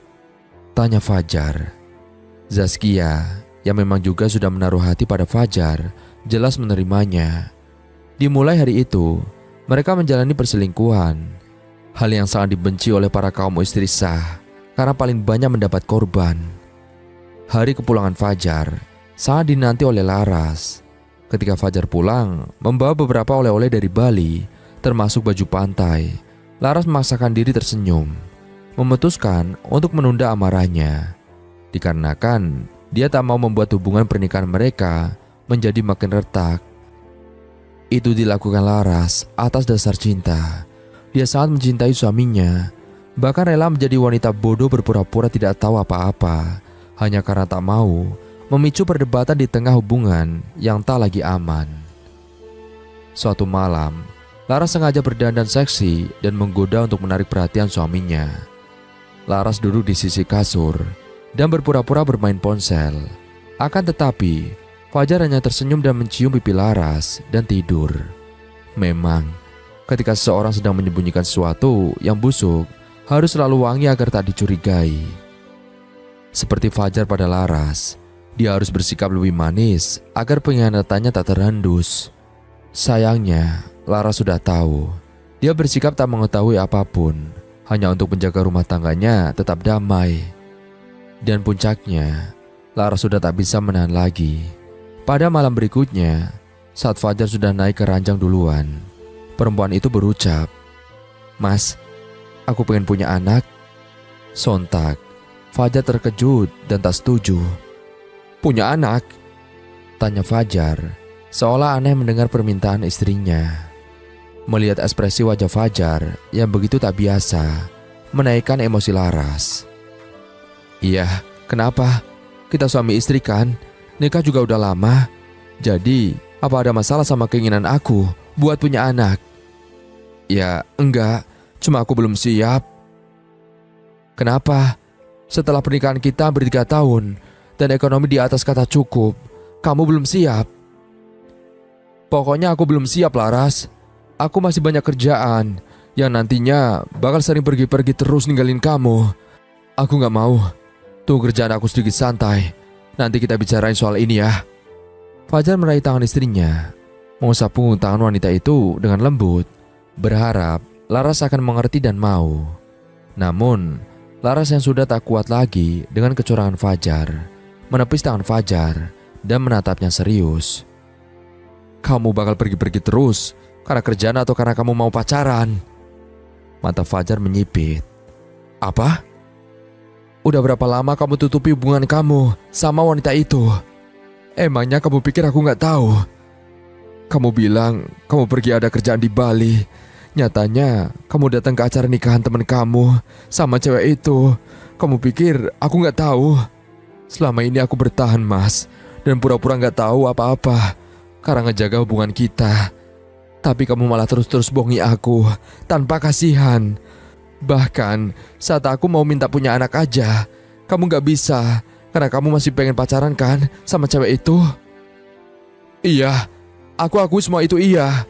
Tanya Fajar. Saskia yang memang juga sudah menaruh hati pada Fajar jelas menerimanya. Dimulai hari itu, mereka menjalani perselingkuhan. Hal yang sangat dibenci oleh para kaum istri sah karena paling banyak mendapat korban. Hari kepulangan Fajar sangat dinanti oleh Laras. Ketika Fajar pulang, membawa beberapa oleh-oleh dari Bali, termasuk baju pantai, Laras memaksakan diri tersenyum. memutuskan untuk menunda amarahnya. Dikarenakan dia tak mau membuat hubungan pernikahan mereka menjadi makin retak. Itu dilakukan Laras atas dasar cinta. Dia sangat mencintai suaminya, bahkan rela menjadi wanita bodoh berpura-pura tidak tahu apa-apa hanya karena tak mau memicu perdebatan di tengah hubungan yang tak lagi aman. Suatu malam, Laras sengaja berdandan seksi dan menggoda untuk menarik perhatian suaminya. Laras duduk di sisi kasur dan berpura-pura bermain ponsel. Akan tetapi, Fajar hanya tersenyum dan mencium pipi Laras dan tidur. Memang, ketika seseorang sedang menyembunyikan sesuatu yang busuk, harus selalu wangi agar tak dicurigai. Seperti Fajar pada Laras, dia harus bersikap lebih manis agar pengkhianatannya tak terendus. Sayangnya, Laras sudah tahu. Dia bersikap tak mengetahui apapun, hanya untuk menjaga rumah tangganya tetap damai. Dan puncaknya, Laras sudah tak bisa menahan lagi. Pada malam berikutnya, saat Fajar sudah naik ke ranjang duluan, perempuan itu berucap, "Mas, aku pengen punya anak." Sontak, Fajar terkejut dan tak setuju. "Punya anak?" tanya Fajar, seolah aneh mendengar permintaan istrinya. Melihat ekspresi wajah Fajar yang begitu tak biasa, menaikkan emosi Laras. "Iya, kenapa? Kita suami istri kan? Nikah juga udah lama. Jadi, apa ada masalah sama keinginan aku buat punya anak?" "Ya, enggak. Cuma aku belum siap." "Kenapa? Setelah pernikahan kita hampir 3 tahun dan ekonomi di atas kata cukup, kamu belum siap?" "Pokoknya aku belum siap, Laras. Aku masih banyak kerjaan yang nantinya bakal sering pergi-pergi terus ninggalin kamu. Aku gak mau. Tunggu kerjaan aku sedikit santai. Nanti kita bicarain soal ini ya." Fajar meraih tangan istrinya, mengusap punggung tangan wanita itu dengan lembut, berharap Laras akan mengerti dan mau. Namun, Laras yang sudah tak kuat lagi dengan kecurangan Fajar, menepis tangan Fajar dan menatapnya serius. "Kamu bakal pergi-pergi terus karena kerjaan atau karena kamu mau pacaran?" Mata Fajar menyipit. "Apa? Udah berapa lama kamu tutupi hubungan kamu sama wanita itu? Emangnya kamu pikir aku gak tahu? Kamu bilang kamu pergi ada kerjaan di Bali. Nyatanya kamu datang ke acara nikahan teman kamu sama cewek itu. Kamu pikir aku gak tahu? Selama ini aku bertahan, Mas, dan pura-pura gak tahu apa-apa karena ngejaga hubungan kita. Tapi kamu malah terus-terus bohongi aku tanpa kasihan. Bahkan saat aku mau minta punya anak aja, kamu gak bisa karena kamu masih pengen pacaran kan sama cewek itu?" "Iya, aku akui semua itu iya."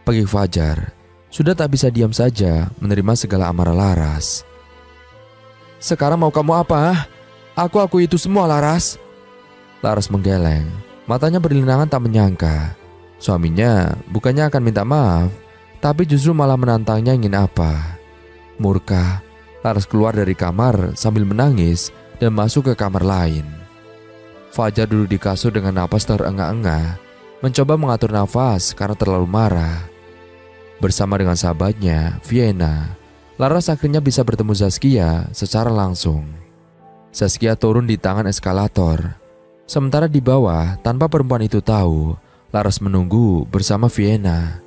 Pagi Fajar sudah tak bisa diam saja menerima segala amarah Laras. "Sekarang mau kamu apa? Aku akui itu semua, Laras." Laras menggeleng, matanya berlinangan tak menyangka. Suaminya bukannya akan minta maaf, tapi justru malah menantangnya ingin apa. Murka, Laras keluar dari kamar sambil menangis dan masuk ke kamar lain. Fajar duduk di kasur dengan napas terengah-engah, mencoba mengatur nafas karena terlalu marah. Bersama dengan sahabatnya, Vienna, Laras akhirnya bisa bertemu Zaskia secara langsung. Zaskia turun di tangan eskalator. Sementara di bawah, tanpa perempuan itu tahu, Laras menunggu bersama Vienna.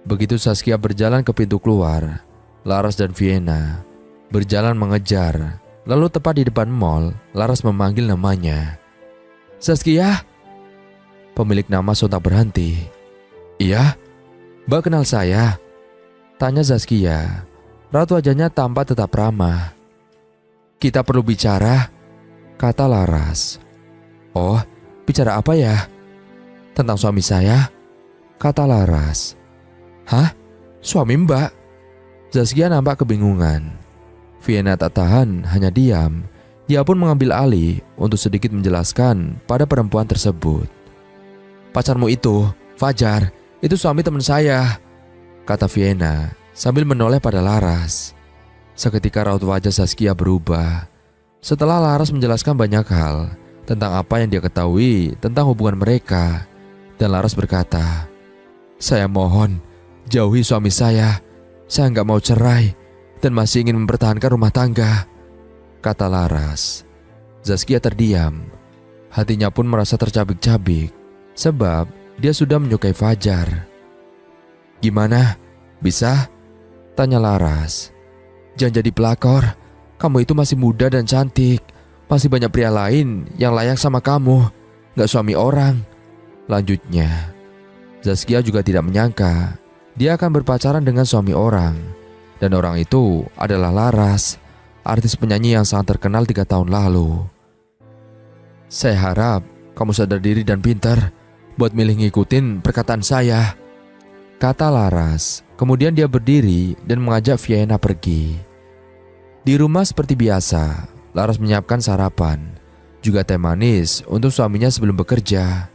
Begitu Zaskia berjalan ke pintu keluar, Laras dan Vienna berjalan mengejar. Lalu tepat di depan mall, Laras memanggil namanya. "Zaskia?" Pemilik nama sontak berhenti. "Iya, Mbak kenal saya?" tanya Zaskia. Raut wajahnya tampak tetap ramah. "Kita perlu bicara," kata Laras. "Oh, bicara apa ya?" "Tentang suami saya," kata Laras. "Hah? Suami Mbak?" Zaskia nampak kebingungan. Vienna tak tahan, hanya diam. Dia pun mengambil alih untuk sedikit menjelaskan pada perempuan tersebut. "Pacarmu itu, Fajar, itu suami teman saya," kata Vienna sambil menoleh pada Laras. Seketika raut wajah Zaskia berubah. Setelah Laras menjelaskan banyak hal tentang apa yang dia ketahui tentang hubungan mereka, dan Laras berkata, "Saya mohon, jauhi suami saya. Saya nggak mau cerai. dan masih ingin mempertahankan rumah tangga, kata Laras. Zaskia terdiam. Hatinya pun merasa tercabik-cabik sebab dia sudah menyukai Fajar. Gimana? Bisa? Tanya Laras. Jangan jadi pelakor. Kamu itu masih muda dan cantik. Masih banyak pria lain yang layak sama kamu. Gak suami orang. Lanjutnya. Zaskia juga tidak menyangka dia akan berpacaran dengan suami orang. Dan orang itu adalah Laras, artis penyanyi yang sangat terkenal 3 tahun lalu. Saya harap kamu sadar diri dan pintar buat milih ngikutin perkataan saya, kata Laras. Kemudian dia berdiri dan mengajak Vienna pergi. Di rumah seperti biasa, Laras menyiapkan sarapan, juga teh manis untuk suaminya sebelum bekerja.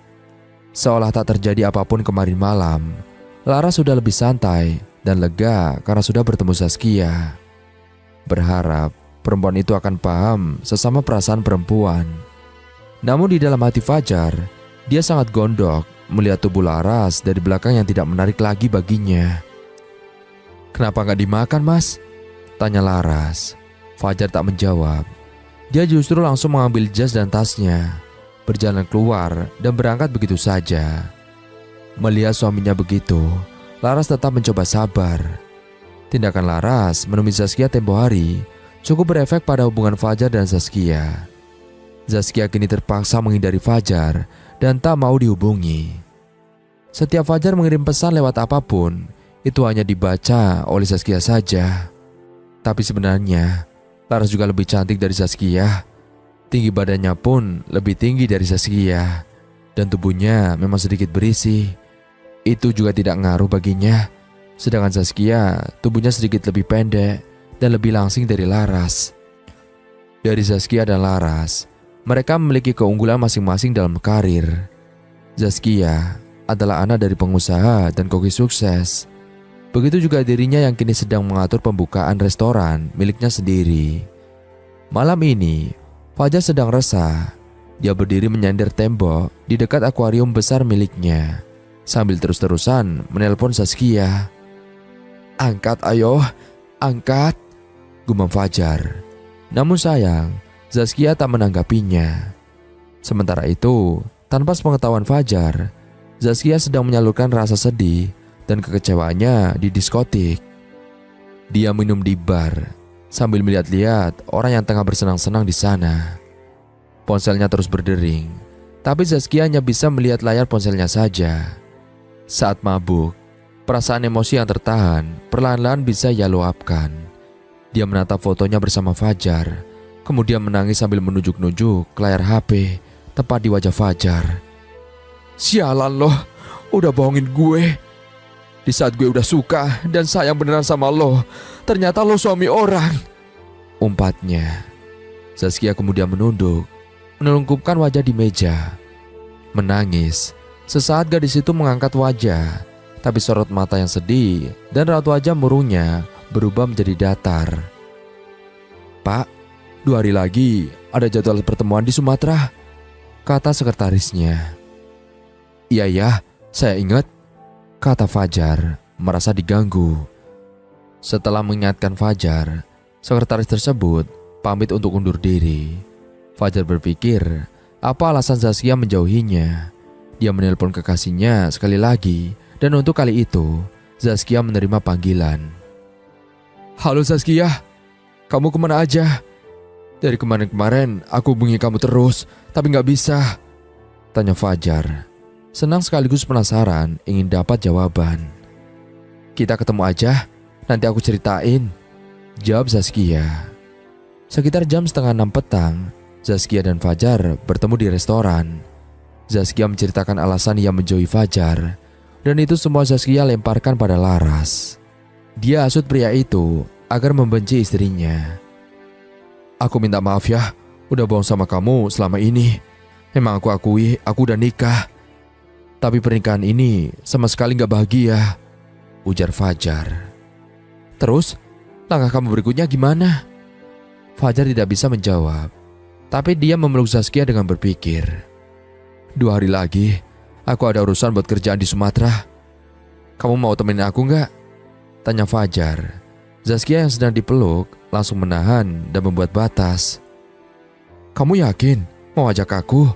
Seolah tak terjadi apapun kemarin malam, Laras sudah lebih santai dan lega karena sudah bertemu Zaskia. Berharap perempuan itu akan paham sesama perasaan perempuan. Namun di dalam hati Fajar, dia sangat gondok melihat tubuh Laras dari belakang yang tidak menarik lagi baginya. Kenapa gak dimakan, Mas? Tanya Laras. Fajar tak menjawab. Dia justru langsung mengambil jas dan tasnya, berjalan keluar dan berangkat begitu saja. Melihat suaminya begitu, Laras tetap mencoba sabar. Tindakan Laras menemui Zaskia tempo hari cukup berefek pada hubungan Fajar dan Zaskia. Zaskia kini terpaksa menghindari Fajar dan tak mau dihubungi. Setiap Fajar mengirim pesan lewat apapun, itu hanya dibaca oleh Zaskia saja. Tapi sebenarnya Laras juga lebih cantik dari Zaskia. Tinggi badannya pun lebih tinggi dari Zaskia. Dan tubuhnya memang sedikit berisi. Itu juga tidak ngaruh baginya. Sedangkan Zaskia tubuhnya sedikit lebih pendek dan lebih langsing dari Laras. Dari Zaskia dan Laras, mereka memiliki keunggulan masing-masing dalam karir. Zaskia adalah anak dari pengusaha dan koki sukses. Begitu juga dirinya yang kini sedang mengatur pembukaan restoran miliknya sendiri. Malam ini, Fajar sedang resah. Dia berdiri menyender tembok di dekat akuarium besar miliknya, sambil terus-terusan menelpon Zaskia. Angkat ayo, angkat, gumam Fajar. Namun sayang, Zaskia tak menanggapinya. Sementara itu, tanpa sepengetahuan Fajar, Zaskia sedang menyalurkan rasa sedih dan kekecewaannya di diskotik. Dia minum di bar sambil melihat-lihat orang yang tengah bersenang-senang di sana. Ponselnya terus berdering, tapi Zaskia hanya bisa melihat layar ponselnya saja. Saat mabuk, perasaan emosi yang tertahan perlahan-lahan bisa ia luapkan. Dia menatap fotonya bersama Fajar, kemudian menangis sambil menunjuk-nunjuk ke layar HP tepat di wajah Fajar. Sialan loh, udah bohongin gue. Di saat gue udah suka dan sayang beneran sama lo, ternyata lo suami orang, umpatnya. Zaskia kemudian menunduk, menelungkupkan wajah di meja, menangis. Sesaat gadis itu mengangkat wajah, tapi sorot mata yang sedih dan raut wajah murungnya berubah menjadi datar. Pak, 2 hari lagi ada jadwal pertemuan di Sumatera, kata sekretarisnya. Iya ya, saya ingat, kata Fajar merasa diganggu. Setelah mengingatkan Fajar, sekretaris tersebut pamit untuk undur diri. Fajar berpikir apa alasan Zaskia menjauhinya. Dia menelpon kekasihnya sekali lagi dan untuk kali itu Zaskia menerima panggilan. Halo Zaskia, kamu kemana aja? Dari kemarin-kemarin aku hubungi kamu terus, tapi gak bisa, tanya Fajar. Senang sekaligus penasaran ingin dapat jawaban. Kita ketemu aja, nanti aku ceritain, jawab Zaskia. Sekitar jam 5:30 petang, Zaskia dan Fajar bertemu di restoran. Zaskia menceritakan alasan ia menjauhi Fajar, dan itu semua Zaskia lemparkan pada Laras. Dia hasut pria itu agar membenci istrinya. Aku minta maaf ya, udah bohong sama kamu selama ini. Memang aku akui aku udah nikah, tapi pernikahan ini sama sekali gak bahagia, ujar Fajar. Terus, langkah kamu berikutnya gimana? Fajar tidak bisa menjawab, tapi dia memeluk Zaskia dengan berpikir. 2 hari lagi, aku ada urusan buat kerjaan di Sumatera. Kamu mau temenin aku gak? Tanya Fajar. Zaskia yang sedang dipeluk langsung menahan dan membuat batas. Kamu yakin mau ajak aku?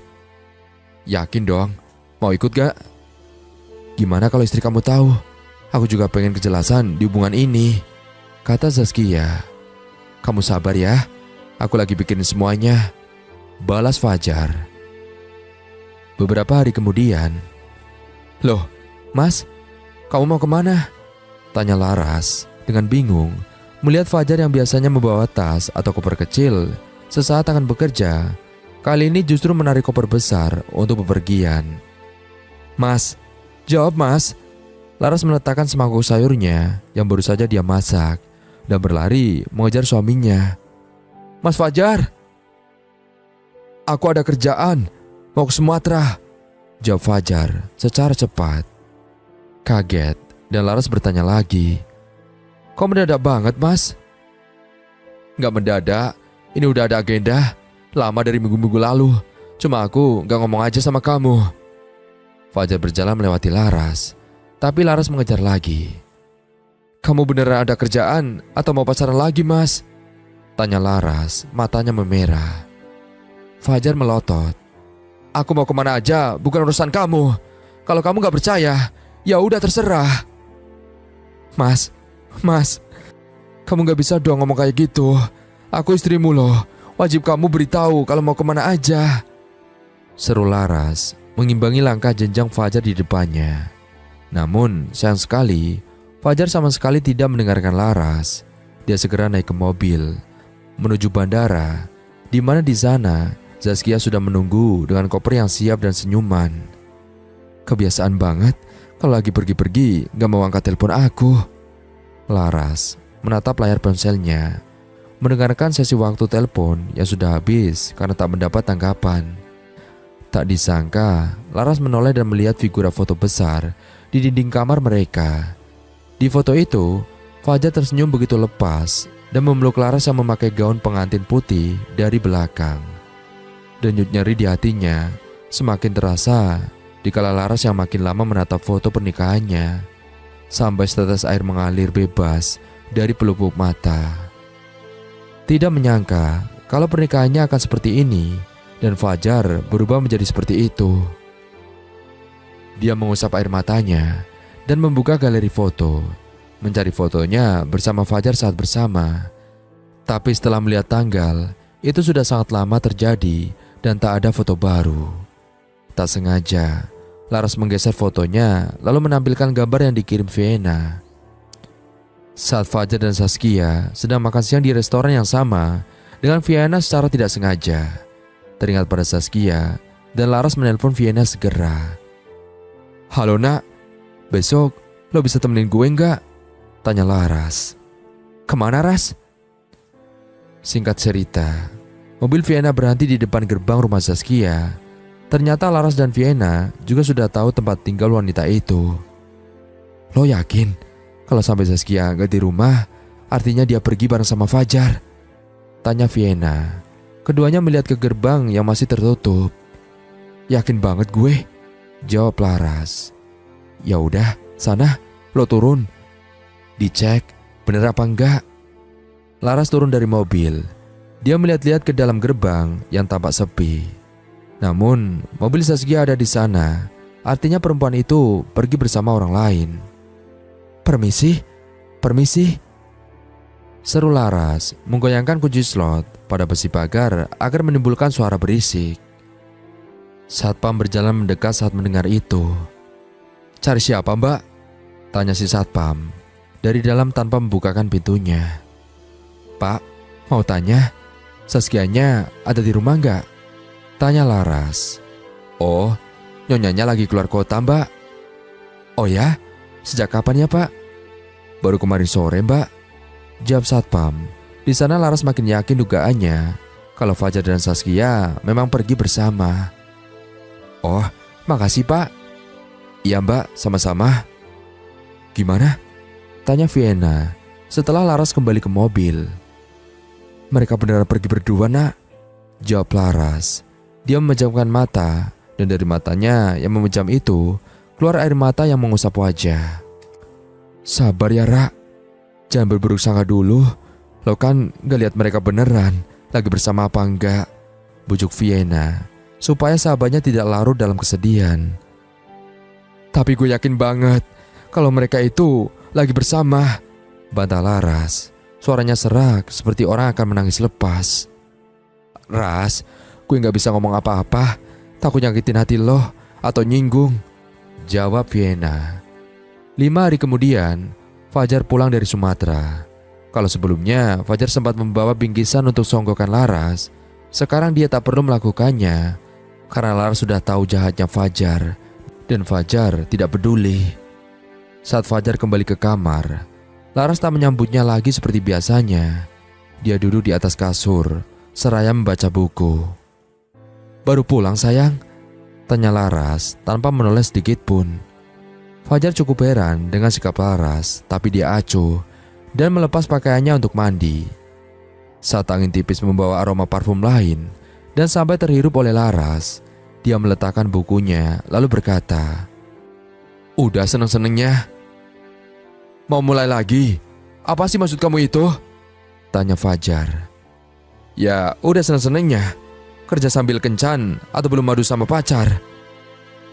Yakin dong. Mau ikut gak? Gimana kalau istri kamu tahu? Aku juga pengen kejelasan di hubungan ini, kata Zaskia. Kamu sabar ya, aku lagi bikin semuanya, balas Fajar. Beberapa hari kemudian, loh, Mas, kamu mau kemana? Tanya Laras dengan bingung melihat Fajar yang biasanya membawa tas atau koper kecil sesaat akan bekerja, kali ini justru menarik koper besar untuk bepergian. Mas, jawab Mas. Laras meletakkan semangkuk sayurnya yang baru saja dia masak dan berlari mengejar suaminya. Mas Fajar, aku ada kerjaan, mau ke Sumatera, jawab Fajar secara cepat. Kaget dan Laras bertanya lagi, kok mendadak banget Mas? Gak mendadak, ini udah ada agenda, lama dari minggu-minggu lalu, cuma aku gak ngomong aja sama kamu. Fajar berjalan melewati Laras, tapi Laras mengejar lagi. Kamu beneran ada kerjaan atau mau pacaran lagi Mas? Tanya Laras, matanya memerah. Fajar melotot. Aku mau kemana aja, bukan urusan kamu. Kalau kamu gak percaya, ya udah terserah. Mas, kamu gak bisa dong ngomong kayak gitu. Aku istrimu loh, wajib kamu beritahu kalau mau kemana aja. Seru Laras, mengimbangi langkah jenjang Fajar di depannya. Namun sayang sekali, Fajar sama sekali tidak mendengarkan Laras. Dia segera naik ke mobil menuju bandara, di mana di sana Zaskia sudah menunggu dengan koper yang siap dan senyuman. Kebiasaan banget kalau lagi pergi-pergi gak mau angkat telepon aku. Laras menatap layar ponselnya, mendengarkan sesi waktu telepon yang sudah habis karena tak mendapat tanggapan. Tak disangka, Laras menoleh dan melihat figura foto besar di dinding kamar mereka. Di foto itu, Fajar tersenyum begitu lepas dan memeluk Laras yang memakai gaun pengantin putih dari belakang. Denyut nyeri di hatinya semakin terasa dikala Laras yang makin lama menatap foto pernikahannya, sampai setetes air mengalir bebas dari pelupuk mata. Tidak menyangka kalau pernikahannya akan seperti ini dan Fajar berubah menjadi seperti itu. Dia mengusap air matanya dan membuka galeri foto, mencari fotonya bersama Fajar saat bersama. Tapi setelah melihat tanggal, itu sudah sangat lama terjadi dan tak ada foto baru. Tak sengaja, Laras menggeser fotonya lalu menampilkan gambar yang dikirim Vienna. Saat Fajar dan Zaskia sedang makan siang di restoran yang sama dengan Vienna, secara tidak sengaja teringat pada Zaskia dan Laras menelpon Vienna segera. Halo nak, besok lo bisa temenin gue nggak? Tanya Laras. Kemana Ras? Singkat cerita, mobil Vienna berhenti di depan gerbang rumah Zaskia. Ternyata Laras dan Vienna juga sudah tahu tempat tinggal wanita itu. Lo yakin kalau sampai Zaskia gak di rumah, artinya dia pergi bareng sama Fajar? Tanya Vienna. Keduanya melihat ke gerbang yang masih tertutup. Yakin banget gue, jawab Laras. Ya udah, sana, lo turun. Dicek, bener apa enggak? Laras turun dari mobil. Dia melihat-lihat ke dalam gerbang yang tampak sepi. Namun, mobil Zaskia ada di sana. Artinya perempuan itu pergi bersama orang lain. Permisi, seru Laras menggoyangkan kunci slot pada besi pagar agar menimbulkan suara berisik. Satpam berjalan mendekat saat mendengar itu. Cari siapa mbak? Tanya si Satpam dari dalam tanpa membukakan pintunya. Pak, mau tanya, Zaskianya ada di rumah nggak? Tanya Laras. Oh, nyonyanya lagi keluar kota mbak. Oh ya? Sejak kapan ya pak? Baru kemarin sore mbak, jawab Satpam. Di sana Laras makin yakin dugaannya kalau Fajar dan Zaskia memang pergi bersama. Oh, makasih pak. Iya mbak, sama-sama. Gimana? Tanya Vienna setelah Laras kembali ke mobil. Mereka beneran pergi berdua nak, jawab Laras. Dia memejamkan mata dan dari matanya yang memejam itu keluar air mata yang mengusap wajah. Sabar ya Ra, Jangan berburuk sangka dulu. Lo kan gak lihat mereka beneran lagi bersama apa enggak, bujuk Vienna supaya sahabatnya tidak larut dalam kesedihan. Tapi gue yakin banget kalau mereka itu lagi bersama, bantah Laras. Suaranya serak seperti orang akan menangis lepas. Ras, gue gak bisa ngomong apa-apa, takut nyakitin hati lo atau nyinggung, jawab Vienna. 5 hari kemudian, Fajar pulang dari Sumatera. Kalau sebelumnya Fajar sempat membawa bingkisan untuk songgokan Laras, sekarang dia tak perlu melakukannya karena Laras sudah tahu jahatnya Fajar dan Fajar tidak peduli. Saat Fajar kembali ke kamar, Laras tak menyambutnya lagi seperti biasanya. Dia duduk di atas kasur seraya membaca buku. Baru pulang sayang? Tanya Laras tanpa menoleh sedikit pun. Fajar cukup heran dengan sikap Laras, tapi dia acuh dan melepas pakaiannya untuk mandi. Saat angin tipis membawa aroma parfum lain dan sampai terhirup oleh Laras, dia meletakkan bukunya lalu berkata, "Udah seneng-senengnya? Mau mulai lagi? Apa sih maksud kamu itu?" tanya Fajar. "Ya udah seneng-senengnya. Kerja sambil kencan atau belum madu sama pacar?"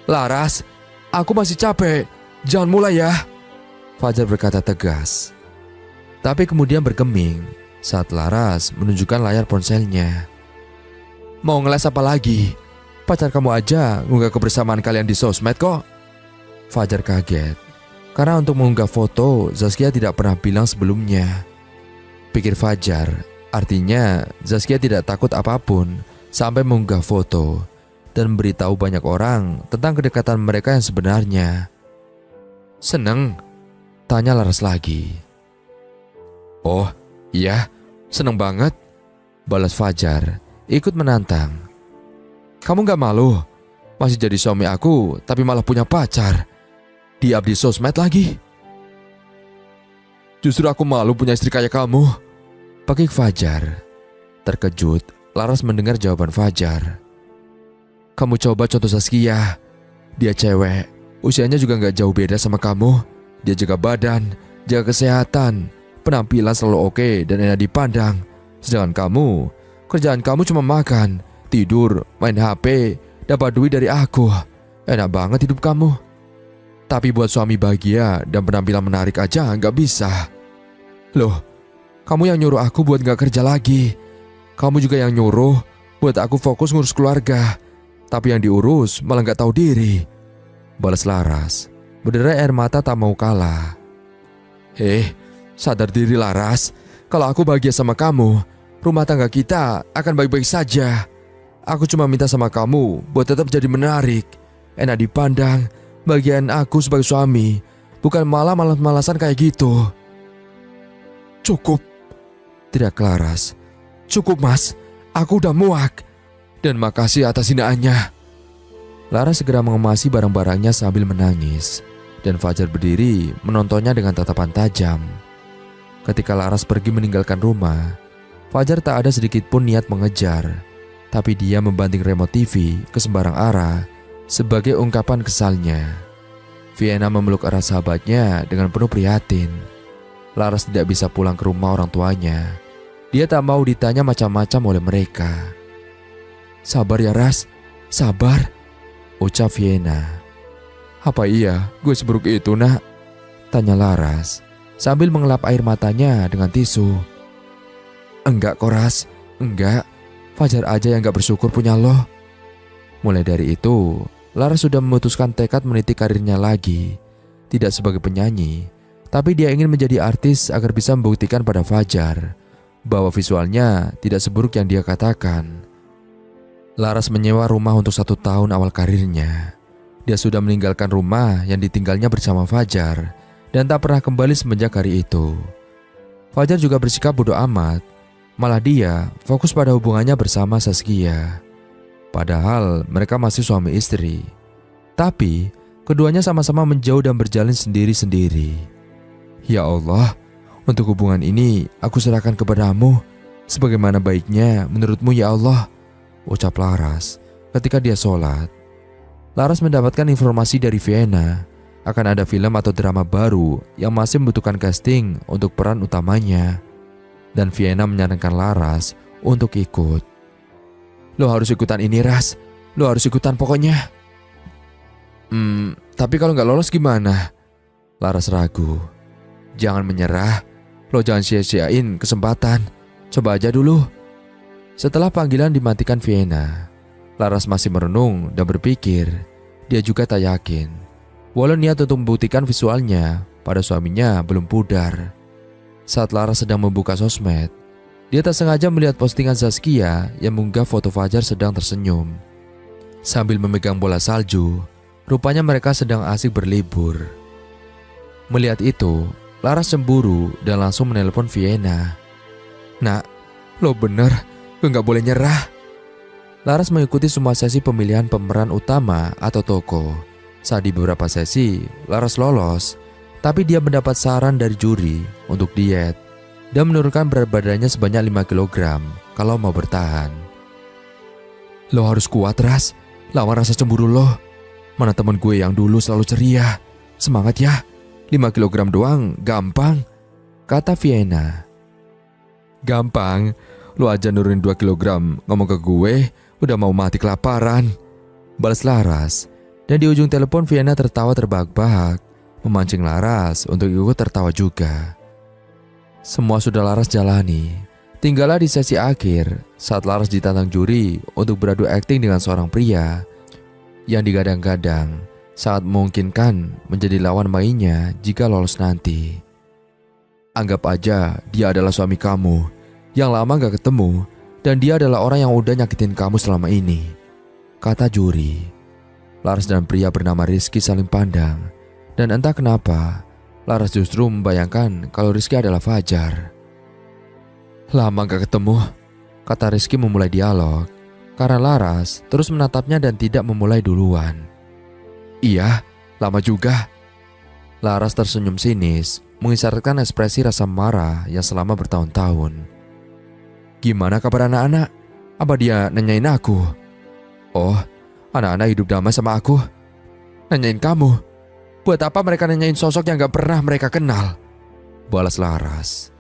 "Laras, aku masih capek. Jangan mulai ya," Fajar berkata tegas. Tapi kemudian bergeming saat Laras menunjukkan layar ponselnya. "Mau ngeles apa lagi? Pacar kamu aja ngunggah kebersamaan kalian di sosmed kok." Fajar kaget karena untuk mengunggah foto Zaskia tidak pernah bilang sebelumnya. Pikir Fajar, artinya Zaskia tidak takut apapun sampai mengunggah foto dan memberitahu banyak orang tentang kedekatan mereka yang sebenarnya. "Seneng?" tanya Laras lagi. "Oh iya, seneng banget," balas Fajar ikut menantang. "Kamu gak malu? Masih jadi suami aku tapi malah punya pacar. Di-up di sosmed lagi." "Justru aku malu punya istri kayak kamu," pakik Fajar. Terkejut, Laras mendengar jawaban Fajar. "Kamu coba contoh Zaskia. Dia cewek, usianya juga gak jauh beda sama kamu. Dia jaga badan, jaga kesehatan, penampilan selalu oke dan enak dipandang. Sedangkan kamu, kerjaan kamu cuma makan, tidur, main HP, dapat duit dari aku. Enak banget hidup kamu. Tapi buat suami bahagia dan penampilan menarik aja nggak bisa. Loh, kamu yang nyuruh aku buat nggak kerja lagi. Kamu juga yang nyuruh buat aku fokus ngurus keluarga. Tapi yang diurus malah nggak tahu diri," balas Laras. Berderai air mata tak mau kalah. Sadar diri Laras. Kalau aku bahagia sama kamu, rumah tangga kita akan baik-baik saja. Aku cuma minta sama kamu buat tetap jadi menarik, enak dipandang, bagian aku sebagai suami, bukan malah malas-malasan kayak gitu. "Cukup," teriak Laras. "Cukup mas, aku udah muak. Dan makasih atas hinaannya." Laras segera mengemasi barang-barangnya sambil menangis, dan Fajar berdiri menontonnya dengan tatapan tajam. Ketika Laras pergi meninggalkan rumah, Fajar tak ada sedikit pun niat mengejar, tapi dia membanting remote TV ke sembarang arah sebagai ungkapan kesalnya. Vienna memeluk erat sahabatnya dengan penuh prihatin. Laras tidak bisa pulang ke rumah orang tuanya. Dia tak mau ditanya macam-macam oleh mereka. "Sabar ya Ras, sabar," ucap Vienna. "Apa iya gue seburuk itu nak?" tanya Laras sambil mengelap air matanya dengan tisu. "Enggak kok Ras, enggak. Fajar aja yang gak bersyukur punya lo." Mulai dari itu, Laras sudah memutuskan tekad meniti karirnya lagi. Tidak sebagai penyanyi, tapi dia ingin menjadi artis agar bisa membuktikan pada Fajar bahwa visualnya tidak seburuk yang dia katakan. Laras menyewa rumah untuk 1 tahun awal karirnya. Dia sudah meninggalkan rumah yang ditinggalnya bersama Fajar dan tak pernah kembali semenjak hari itu. Fajar juga bersikap bodoh amat. Malah dia fokus pada hubungannya bersama Zaskia. Padahal mereka masih suami istri. Tapi keduanya sama-sama menjauh dan berjalan sendiri-sendiri. "Ya Allah, untuk hubungan ini aku serahkan kepadamu. Sebagaimana baiknya menurutmu ya Allah," ucap Laras ketika dia sholat. Laras mendapatkan informasi dari Vienna akan ada film atau drama baru yang masih membutuhkan casting untuk peran utamanya. Dan Vienna menyarankan Laras untuk ikut. Lo harus ikutan ini, Ras. Lo harus ikutan pokoknya. Tapi kalau nggak lolos gimana? Laras ragu. Jangan menyerah. Lo jangan sia-siain kesempatan. Coba aja dulu. Setelah panggilan dimatikan Vienna, Laras masih merenung dan berpikir. Dia juga tak yakin. Walau niat untuk membuktikan visualnya pada suaminya belum pudar. Saat Laras sedang membuka sosmed, dia tak sengaja melihat postingan Zaskia yang mengunggah foto Fajar sedang tersenyum sambil memegang bola salju. Rupanya mereka sedang asik berlibur. Melihat itu, Laras cemburu dan langsung menelpon Vienna. Nak, lo bener, lo gak boleh nyerah. Laras mengikuti semua sesi pemilihan pemeran utama atau tokoh. Saat di beberapa sesi, Laras lolos, tapi dia mendapat saran dari juri untuk diet dan menurunkan berat badannya sebanyak 5 kg kalau mau bertahan. Lo harus kuat, Ras. Lawan rasa cemburu lo. Mana temen gue yang dulu selalu ceria. Semangat ya. 5 kg doang, gampang, kata Vienna. Gampang? Lo aja nurunin 2 kg, ngomong ke gue, udah mau mati kelaparan, balas Laras. Dan di ujung telepon Vienna tertawa terbahak-bahak, memancing Laras untuk ikut tertawa juga. Semua sudah Laras jalani. Tinggallah di sesi akhir saat Laras ditantang juri untuk beradu akting dengan seorang pria yang digadang-gadang sangat memungkinkan menjadi lawan mainnya jika lolos nanti. Anggap aja dia adalah suami kamu yang lama gak ketemu dan dia adalah orang yang udah nyakitin kamu selama ini, kata juri. Laras dan pria bernama Rizky saling pandang dan entah kenapa Laras justru membayangkan kalau Rizky adalah Fajar. Lama gak ketemu, kata Rizky memulai dialog karena Laras terus menatapnya dan tidak memulai duluan. Iya, lama juga. Laras tersenyum sinis, mengisyaratkan ekspresi rasa marah yang selama bertahun-tahun. Gimana kabar anak-anak? Apa dia nanyain aku? Oh, anak-anak hidup damai sama aku. Nanyain kamu? Buat apa mereka nanyain sosok yang gak pernah mereka kenal? Balas Laras.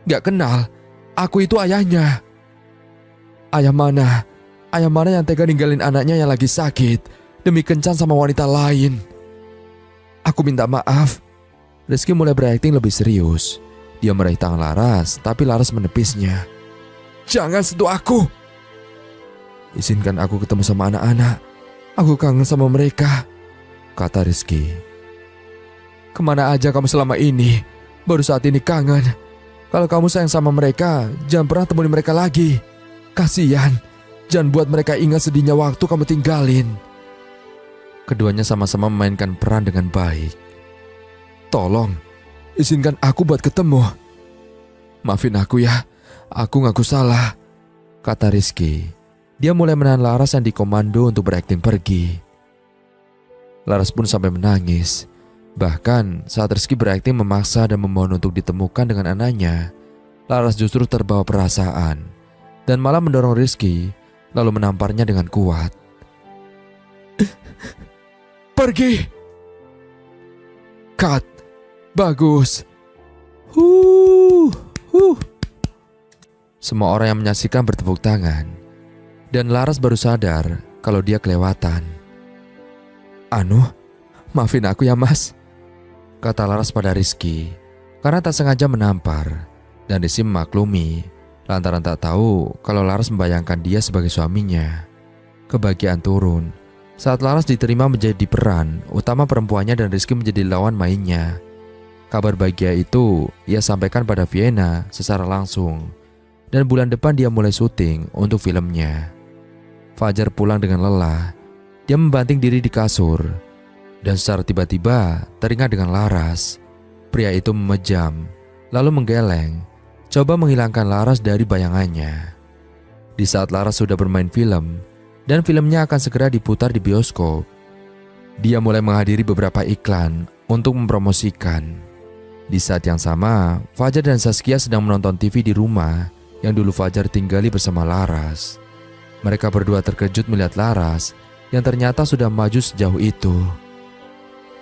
Gak kenal? Aku itu ayahnya. Ayah mana? Ayah mana yang tega ninggalin anaknya yang lagi sakit demi kencan sama wanita lain? Aku minta maaf. Rizky mulai berakting lebih serius. Dia meraih tangan Laras, tapi Laras menepisnya. Jangan sentuh aku. Izinkan aku ketemu sama anak-anak. Aku kangen sama mereka, kata Rizky. Kemana aja kamu selama ini? Baru saat ini kangen. Kalau kamu sayang sama mereka, jangan pernah temuin mereka lagi. Kasian. Jangan buat mereka ingat sedihnya waktu kamu tinggalin. Keduanya sama-sama memainkan peran dengan baik. Tolong, izinkan aku buat ketemu. Maafin aku ya, aku ngaku salah, kata Rizky. Dia mulai menahan Laras yang dikomando untuk berakting pergi. Laras pun sampai menangis. Bahkan saat Rizky berakting memaksa dan memohon untuk ditemukan dengan anaknya, Laras justru terbawa perasaan dan malah mendorong Rizky lalu menamparnya dengan kuat. Pergi. Cut. Bagus. Semua orang yang menyaksikan bertepuk tangan. Dan Laras baru sadar kalau dia kelewatan. Anu, maafin aku ya mas, kata Laras pada Rizky karena tak sengaja menampar. Dan Rizky memaklumi lantaran tak tahu kalau Laras membayangkan dia sebagai suaminya. Kebahagiaan turun saat Laras diterima menjadi peran utama perempuannya dan Rizky menjadi lawan mainnya. Kabar bahagia itu ia sampaikan pada Vienna secara langsung. Dan bulan depan dia mulai syuting untuk filmnya. Fajar pulang dengan lelah. Dia membanting diri di kasur. Dan secara tiba-tiba teringat dengan Laras. Pria itu memejam, lalu menggeleng, coba menghilangkan Laras dari bayangannya. Di saat Laras sudah bermain film, dan filmnya akan segera diputar di bioskop, dia mulai menghadiri beberapa iklan untuk mempromosikan. Di saat yang sama, Fajar dan Zaskia sedang menonton TV di rumah yang dulu Fajar tinggali bersama Laras. Mereka berdua terkejut melihat Laras yang ternyata sudah maju sejauh itu.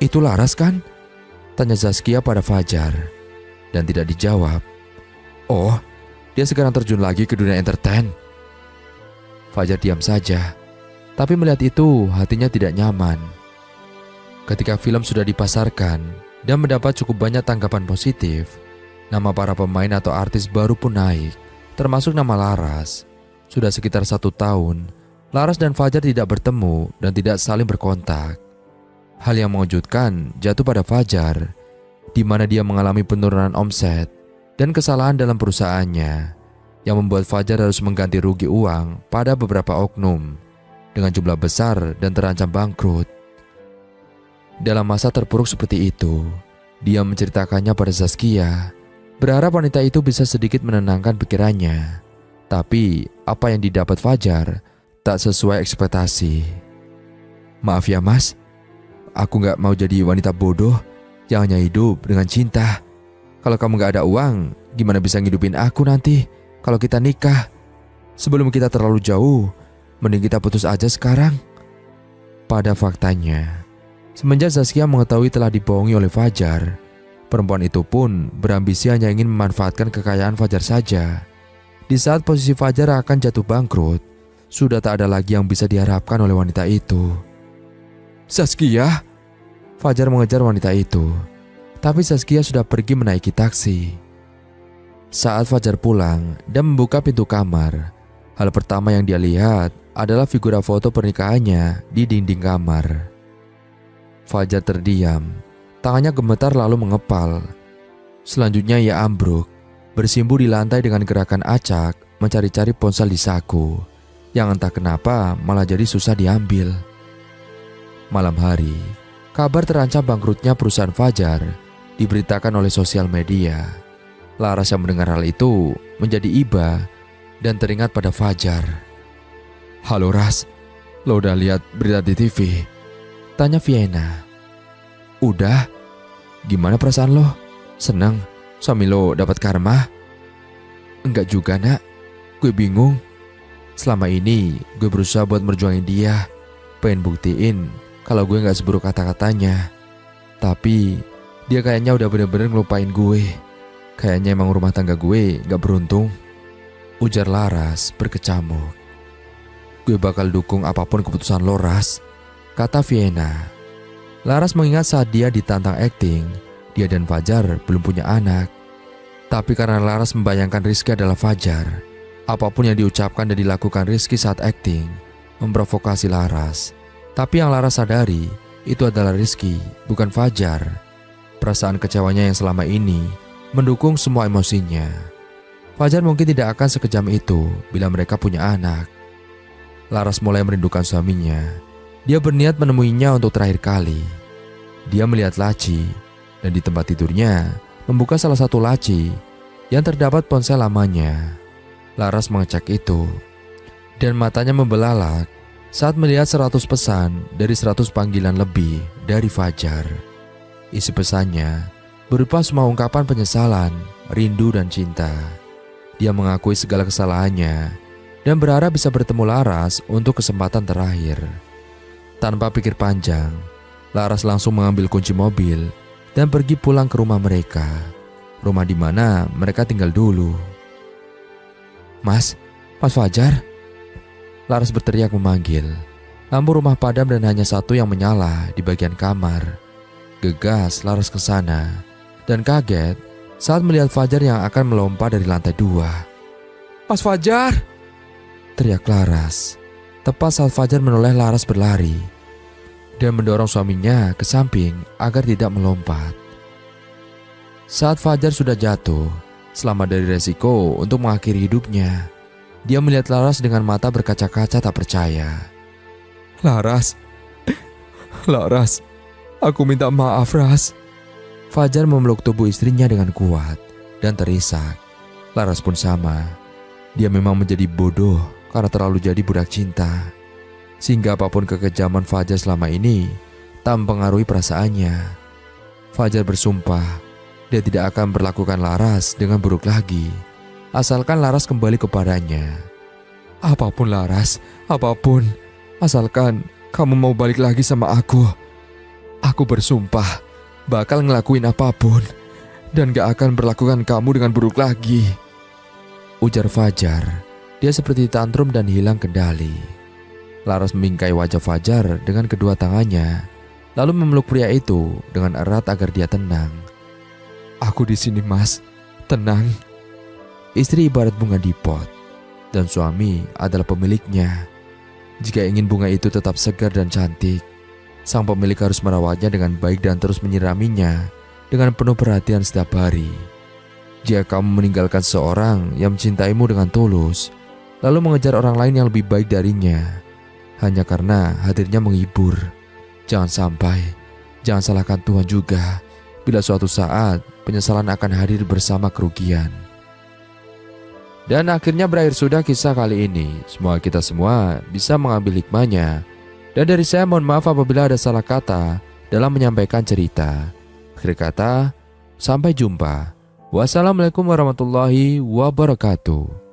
Itu Laras kan? Tanya Zaskia pada Fajar. Dan tidak dijawab. Oh, dia sekarang terjun lagi ke dunia entertain. Fajar diam saja. Tapi melihat itu hatinya tidak nyaman. Ketika film sudah dipasarkan dan mendapat cukup banyak tanggapan positif, nama para pemain atau artis baru pun naik, termasuk nama Laras. Sudah sekitar 1 tahun, Laras dan Fajar tidak bertemu dan tidak saling berkontak. Hal yang mengejutkan jatuh pada Fajar, di mana dia mengalami penurunan omset dan kesalahan dalam perusahaannya, yang membuat Fajar harus mengganti rugi uang pada beberapa oknum dengan jumlah besar dan terancam bangkrut. Dalam masa terpuruk seperti itu, dia menceritakannya pada Zaskia, berharap wanita itu bisa sedikit menenangkan pikirannya. Tapi apa yang didapat Fajar tak sesuai ekspektasi. Maaf ya mas, aku gak mau jadi wanita bodoh yang hanya hidup dengan cinta. Kalau kamu gak ada uang, gimana bisa ngidupin aku nanti kalau kita nikah? Sebelum kita terlalu jauh, mending kita putus aja sekarang. Pada faktanya, semenjak Zaskia mengetahui telah dibohongi oleh Fajar, perempuan itu pun berambisi hanya ingin memanfaatkan kekayaan Fajar saja. Di saat posisi Fajar akan jatuh bangkrut, sudah tak ada lagi yang bisa diharapkan oleh wanita itu. Zaskia! Fajar mengejar wanita itu, tapi Zaskia sudah pergi menaiki taksi. Saat Fajar pulang dan membuka pintu kamar, hal pertama yang dia lihat adalah figura foto pernikahannya di dinding kamar. Fajar terdiam, tangannya gemetar lalu mengepal. Selanjutnya ia ambruk, bersimbu di lantai dengan gerakan acak mencari-cari ponsel di saku, yang entah kenapa malah jadi susah diambil. Malam hari, kabar terancam bangkrutnya perusahaan Fajar diberitakan oleh sosial media. Laras yang mendengar hal itu menjadi iba dan teringat pada Fajar. Halo Ras, lo udah lihat berita di TV? Tanya Vienna. Udah, gimana perasaan lo? Seneng suami lo dapat karma? Enggak juga nak, gue bingung. Selama ini gue berusaha buat merjuangin dia, pengen buktiin kalau gue gak seburuk kata-katanya. Tapi dia kayaknya udah bener-bener ngelupain gue. Kayaknya emang rumah tangga gue gak beruntung, ujar Laras berkecamuk. Gue bakal dukung apapun keputusan lo Ras, kata Vienna. Laras mengingat saat dia ditantang akting, dia dan Fajar belum punya anak. Tapi karena Laras membayangkan Rizky adalah Fajar, apapun yang diucapkan dan dilakukan Rizky saat akting memprovokasi Laras. Tapi yang Laras sadari, itu adalah Rizky, bukan Fajar. Perasaan kecewanya yang selama ini mendukung semua emosinya. Fajar mungkin tidak akan sekejam itu bila mereka punya anak. Laras mulai merindukan suaminya. Dia berniat menemuinya untuk terakhir kali. Dia melihat laci dan di tempat tidurnya membuka salah satu laci yang terdapat ponsel lamanya. Laras mengecek itu dan matanya membelalak saat melihat 100 pesan dari 100 panggilan lebih dari Fajar. Isi pesannya berupa semua ungkapan penyesalan, rindu dan cinta. Dia mengakui segala kesalahannya dan berharap bisa bertemu Laras untuk kesempatan terakhir. Tanpa pikir panjang, Laras langsung mengambil kunci mobil dan pergi pulang ke rumah mereka, rumah di mana mereka tinggal dulu. Mas Fajar? Laras berteriak memanggil. Lampu rumah padam dan hanya satu yang menyala di bagian kamar. Gegas Laras ke sana dan kaget saat melihat Fajar yang akan melompat dari lantai 2. Mas Fajar! Teriak Laras. Tepat saat Fajar menoleh, Laras berlari dan mendorong suaminya ke samping agar tidak melompat. Saat Fajar sudah jatuh, selamat dari resiko untuk mengakhiri hidupnya, dia melihat Laras dengan mata berkaca-kaca tak percaya. Laras, aku minta maaf Ras. Fajar memeluk tubuh istrinya dengan kuat dan terisak. Laras pun sama. Dia memang menjadi bodoh karena terlalu jadi budak cinta, sehingga apapun kekejaman Fajar selama ini tak mempengaruhi perasaannya. Fajar bersumpah dia tidak akan memperlakukan Laras dengan buruk lagi, asalkan Laras kembali kepadanya. Apapun Laras, apapun, asalkan kamu mau balik lagi sama aku Aku bersumpah bakal ngelakuin apapun dan gak akan berlakukan kamu dengan buruk lagi, ujar Fajar. Dia seperti tantrum dan hilang kendali. Laras membingkai wajah Fajar dengan kedua tangannya, lalu memeluk pria itu dengan erat agar dia tenang. Aku di sini, Mas. Tenang. Istri ibarat bunga di pot, dan suami adalah pemiliknya. Jika ingin bunga itu tetap segar dan cantik, sang pemilik harus merawatnya dengan baik dan terus menyiraminya dengan penuh perhatian setiap hari. Jika kamu meninggalkan seorang yang mencintaimu dengan tulus, lalu mengejar orang lain yang lebih baik darinya, hanya karena hadirnya menghibur, jangan salahkan Tuhan juga bila suatu saat penyesalan akan hadir bersama kerugian. Dan akhirnya berakhir sudah kisah kali ini. Semoga kita semua bisa mengambil hikmahnya. Dan dari saya mohon maaf apabila ada salah kata dalam menyampaikan cerita. Akhir kata, sampai jumpa. Wassalamualaikum warahmatullahi wabarakatuh.